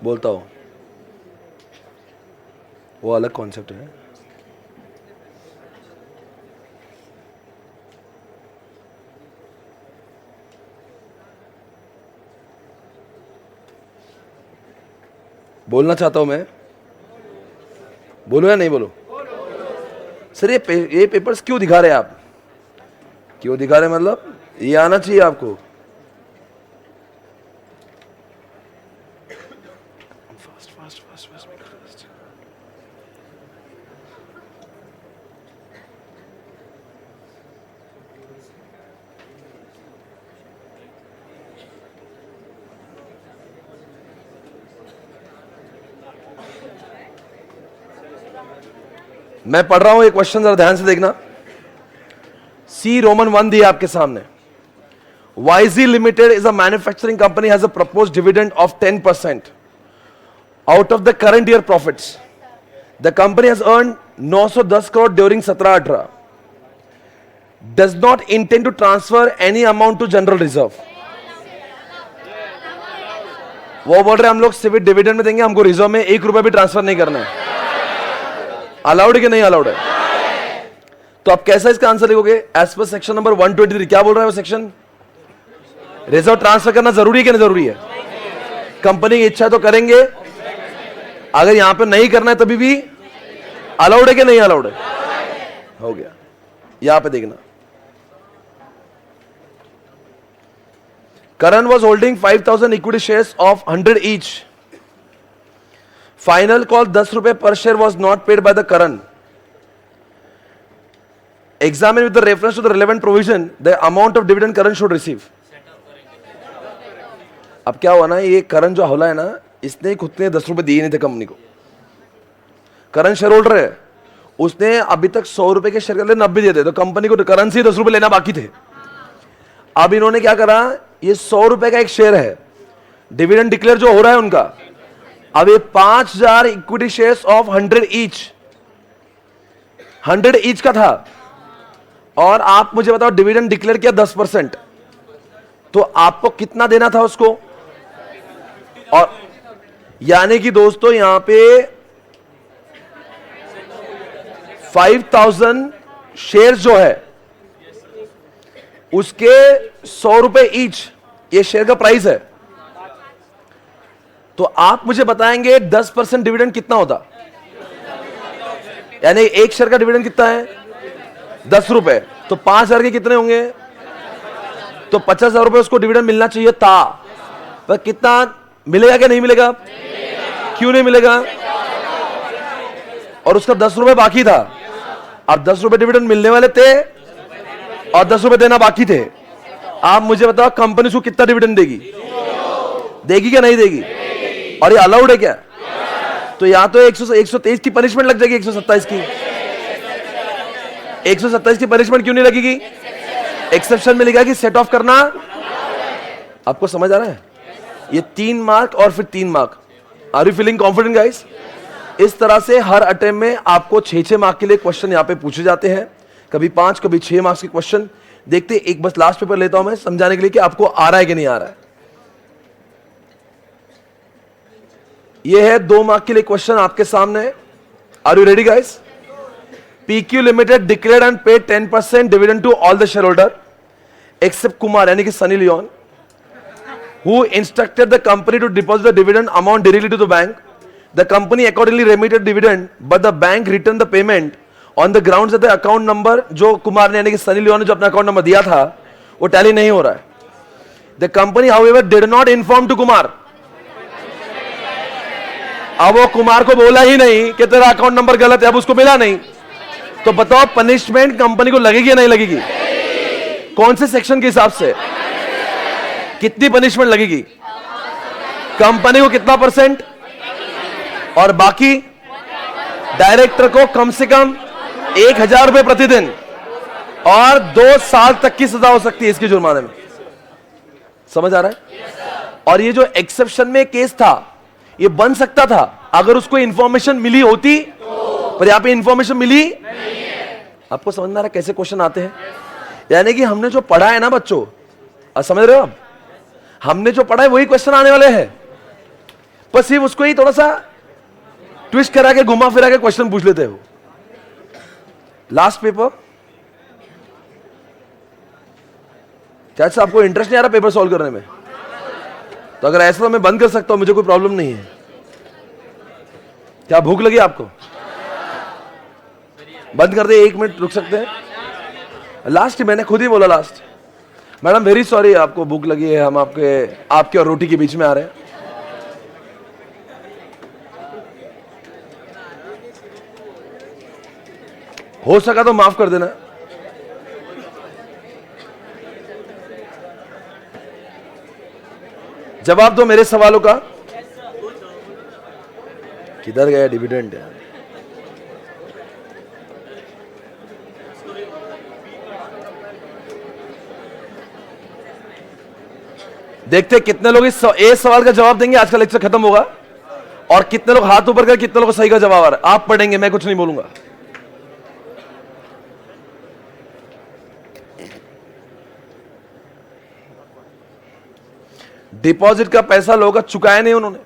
[SPEAKER 2] बोलता हूं, वो अलग कॉन्सेप्ट है। बोलना चाहता हूं मैं, बोलो या नहीं बोलो? सर ये पेपर्स क्यों दिखा रहे हैं आप? क्यों दिखा रहे हैं मतलब ये आना चाहिए आपको। मैं पढ़ रहा हूं, एक क्वेश्चन जरा ध्यान से देखना। सी रोमन 1 दिया आपके सामने। YZ Limited is a manufacturing company, has a proposed dividend of 10% out of the current year profits. The company has earned 910 crore during 17-18. Does not intend to transfer any amount to general reserve. वो बोल रहे हम लोग सिर्फ डिविडेंड में देंगे, हमको रिजर्व में 1 रुपया भी ट्रांसफर नहीं करना है। अलाउड कि नहीं अलाउड है? तो आप कैसा इसका आंसर लिखोगे? एज पर सेक्शन नंबर 123, क्या बोल रहा है वो सेक्शन? रिजर्व ट्रांसफर करना जरूरी है कि नहीं जरूरी है? कंपनी की इच्छा तो करेंगे, अगर यहां पे नहीं करना है तभी भी अलाउड है कि नहीं अलाउड है? हो गया। यहां पे देखना, Karan was holding 5,000 equity shares of 100 each. Final call 10 रुपए per share was not paid by the Karan. Examine with the reference to the relevant provision the amount of dividend Karan should receive. अब क्या हुआ ना, ये करण जो हवला है ना, इसने खुद ने 10 रुपए दिए नहीं थे कंपनी को। करण शेयर होल्डर है, उसने अभी तक 100 रुपए के शेयर के लिए 90 दिए थे, तो कंपनी को करण से 10 रुपए लेना बाकी थे। अब इन्होंने क्या करा, ये 100 रुपए का एक शेयर है, डिविडेंड डिक्लेयर जो हो रहा है उनका, अब ये 5,000 इक्विटी शेयर्स ऑफ 100 ईच का था, और आप मुझे बताओ डिविडेंड डिक्लेयर किया 10%, तो आपको कितना देना था उसको? और यानी कि दोस्तों यहां पे 5,000 शेयर्स जो है उसके 100 रुपए ईच ये शेयर का प्राइस है। तो आप मुझे बताएंगे 10% डिविडेंड कितना होता? यानी एक शेयर का डिविडेंड कितना है? 10 रुपए, तो 5,000 के कितने होंगे? तो 50,000 रुपए उसको डिविडेंड मिलना चाहिए था, पर कितना मिलेगा क्या नहीं मिलेगा? क्यों नहीं मिलेगा? और उसका 10 रुपए बाकी था। अब 10 रुपए डिविडेंड मिलने वाले थे और 10 रुपए देना बाकी थे। आप मुझे बताओ कंपनी उसको कितना डिविडेंड देगी? देगी क्या नहीं देगी? और ये अलाउड है क्या? तो यहां तो 123 की पनिशमेंट लग जाएगी, 127 की। 127 की पनिशमेंट क्यों नहीं लगेगी? एक्सेप्शन में लिखा कि सेट ऑफ करना। आपको समझ आ रहा है? ये 3 मार्क और फिर 3 mark. Are you feeling confident guys? इस तरह से हर अटेम्प्ट में आपको 6-6 मार्क के लिए क्वेश्चन यहां पे पूछे जाते हैं, कभी 5 कभी 6 मार्क्स के क्वेश्चन। देखते एक बस लास्ट पेपर लेता हूं मैं समझाने के लिए कि आपको आ रहा है कि नहीं आ रहा है। ये है 2 मार्क के लिए क्वेश्चन आपके सामने। Are you ready guys? PQ Limited declared and paid 10% dividend to all the shareholder except Kumar, यानी कि Sunny Leone, who instructed the company to deposit the dividend amount directly to the bank. The company accordingly remitted dividend, but the bank returned the payment on the grounds that the account number जो कुमार ने यानी कि सनी लियोन ने जो अपना अकाउंट नंबर दिया था वो टैली नहीं हो रहा है। The company however did not inform to Kumar. अब वो कुमार को बोला ही नहीं कि तेरा अकाउंट नंबर गलत है, अब उसको मिला नहीं, तो बताओ पनिशमेंट कंपनी को लगेगी या नहीं लगेगी? कौन से सेक्शन के हिसाब से? कितनी पनिशमेंट लगेगी? कंपनी को कितना परसेंट? और बाकी डायरेक्टर को कम से कम 1,000 रुपए प्रतिदिन और 2 साल तक की सजा हो सकती है इसके जुर्माने में। समझ आ रहा है? और ये जो एक्सेप्शन में केस था ये बन सकता था अगर उसको इंफॉर्मेशन मिली होती, पर यहां पे इंफॉर्मेशन मिली नहीं है। आपको समझ में आ रहा है कैसे क्वेश्चन आते हैं? यानी कि हमने जो पढ़ा है ना बच्चों, समझ रहे हो आप? हमने जो पढ़ा है वही क्वेश्चन आने वाले हैं, पर सिर्फ उसको ही थोड़ा सा ट्विस्ट करा के घुमा फिरा के क्वेश्चन पूछ लेते हो। लास्ट पेपर, क्या आपको इंटरेस्ट नहीं आ रहा पेपर सॉल्व करने में? तो अगर ऐसा तो मैं बंद कर सकता हूं, मुझे कोई प्रॉब्लम नहीं है। क्या भूख लगी आपको? बंद कर दे, 1 मिनट रुक सकते हैं? लास्ट मैंने खुद ही बोला लास्ट। मैडम वेरी सॉरी, आपको भूख लगी है, हम आपके और रोटी के बीच में आ रहे हैं। हो सका तो माफ कर देना। जवाब दो मेरे सवालों का। किधर गया डिविडेंड? देखते कितने लोग इस सवाल का जवाब देंगे। आज का लेक्चर खत्म होगा और कितने लोग हाथ ऊपर कर, कितने लोग सही का जवाब आ रहा है। आप पढ़ेंगे, मैं कुछ नहीं बोलूंगा। डिपॉजिट का पैसा लोगों का चुकाया नहीं उन्होंने।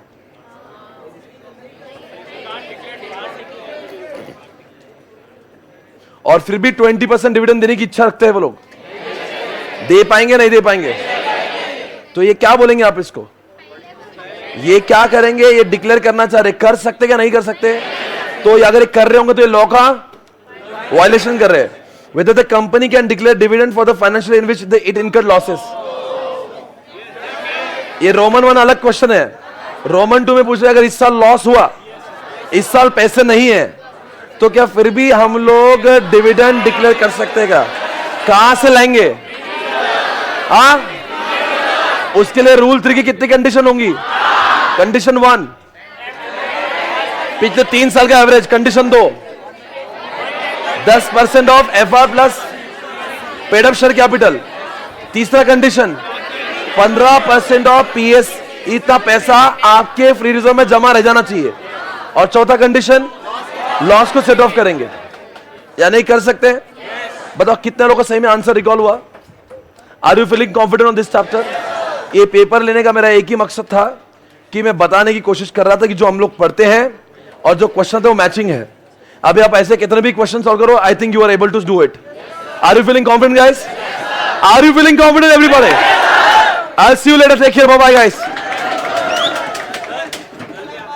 [SPEAKER 2] और फिर भी 20% डिविडेंड देने की इच्छा रखते हैं वो लोग, दे पाएंगे नहीं दे पाएंगे? तो ये क्या बोलेंगे आप इसको? ये क्या करेंगे? ये डिक्लेयर करना चाह रहे, कर सकते क्या नहीं कर सकते? तो अगर ये कर रहे होंगे तो ये लॉ का वायलेशन कर रहे हैं. Whether the company can declare dividend for the financial year in which it incurred losses. ये रोमन 1 अलग क्वेश्चन है. रोमन 2 में पूछ रहे अगर इस साल लॉस हुआ, इस साल पैसे नहीं है, तो क्या फिर भी हम लोग डिविडेंड डिक्लेयर कर सकते हैं क्या? कहां से लाएंगे? हाँ, उसके लिए रूल 3 की कितनी कंडीशन होंगी? कंडीशन 1 पिछले 3 साल का average. Condition 2 10% of FR plus paid up share capital. तीसरा कंडीशन 15% ऑफ PS. इतना पैसा आपके फ्री रिजर्व में जमा रह जाना चाहिए. और चौथा कंडीशन लॉस को सेट ऑफ करेंगे या नहीं कर सकते? बताओ कितने लोगों का सही में आंसर रिकॉल हुआ? Are you feeling confident on this chapter? ये पेपर लेने का मेरा एक ही मकसद था कि मैं बताने की कोशिश कर रहा था कि जो हम लोग पढ़ते हैं और जो क्वेश्चन थे वो मैचिंग है. अभी आप ऐसे कितने भी क्वेश्चन सॉल्व करो, I think you are able to do it. Are you feeling confident guys? Are you feeling confident everybody? I will see you later. Take care. Bye bye guys.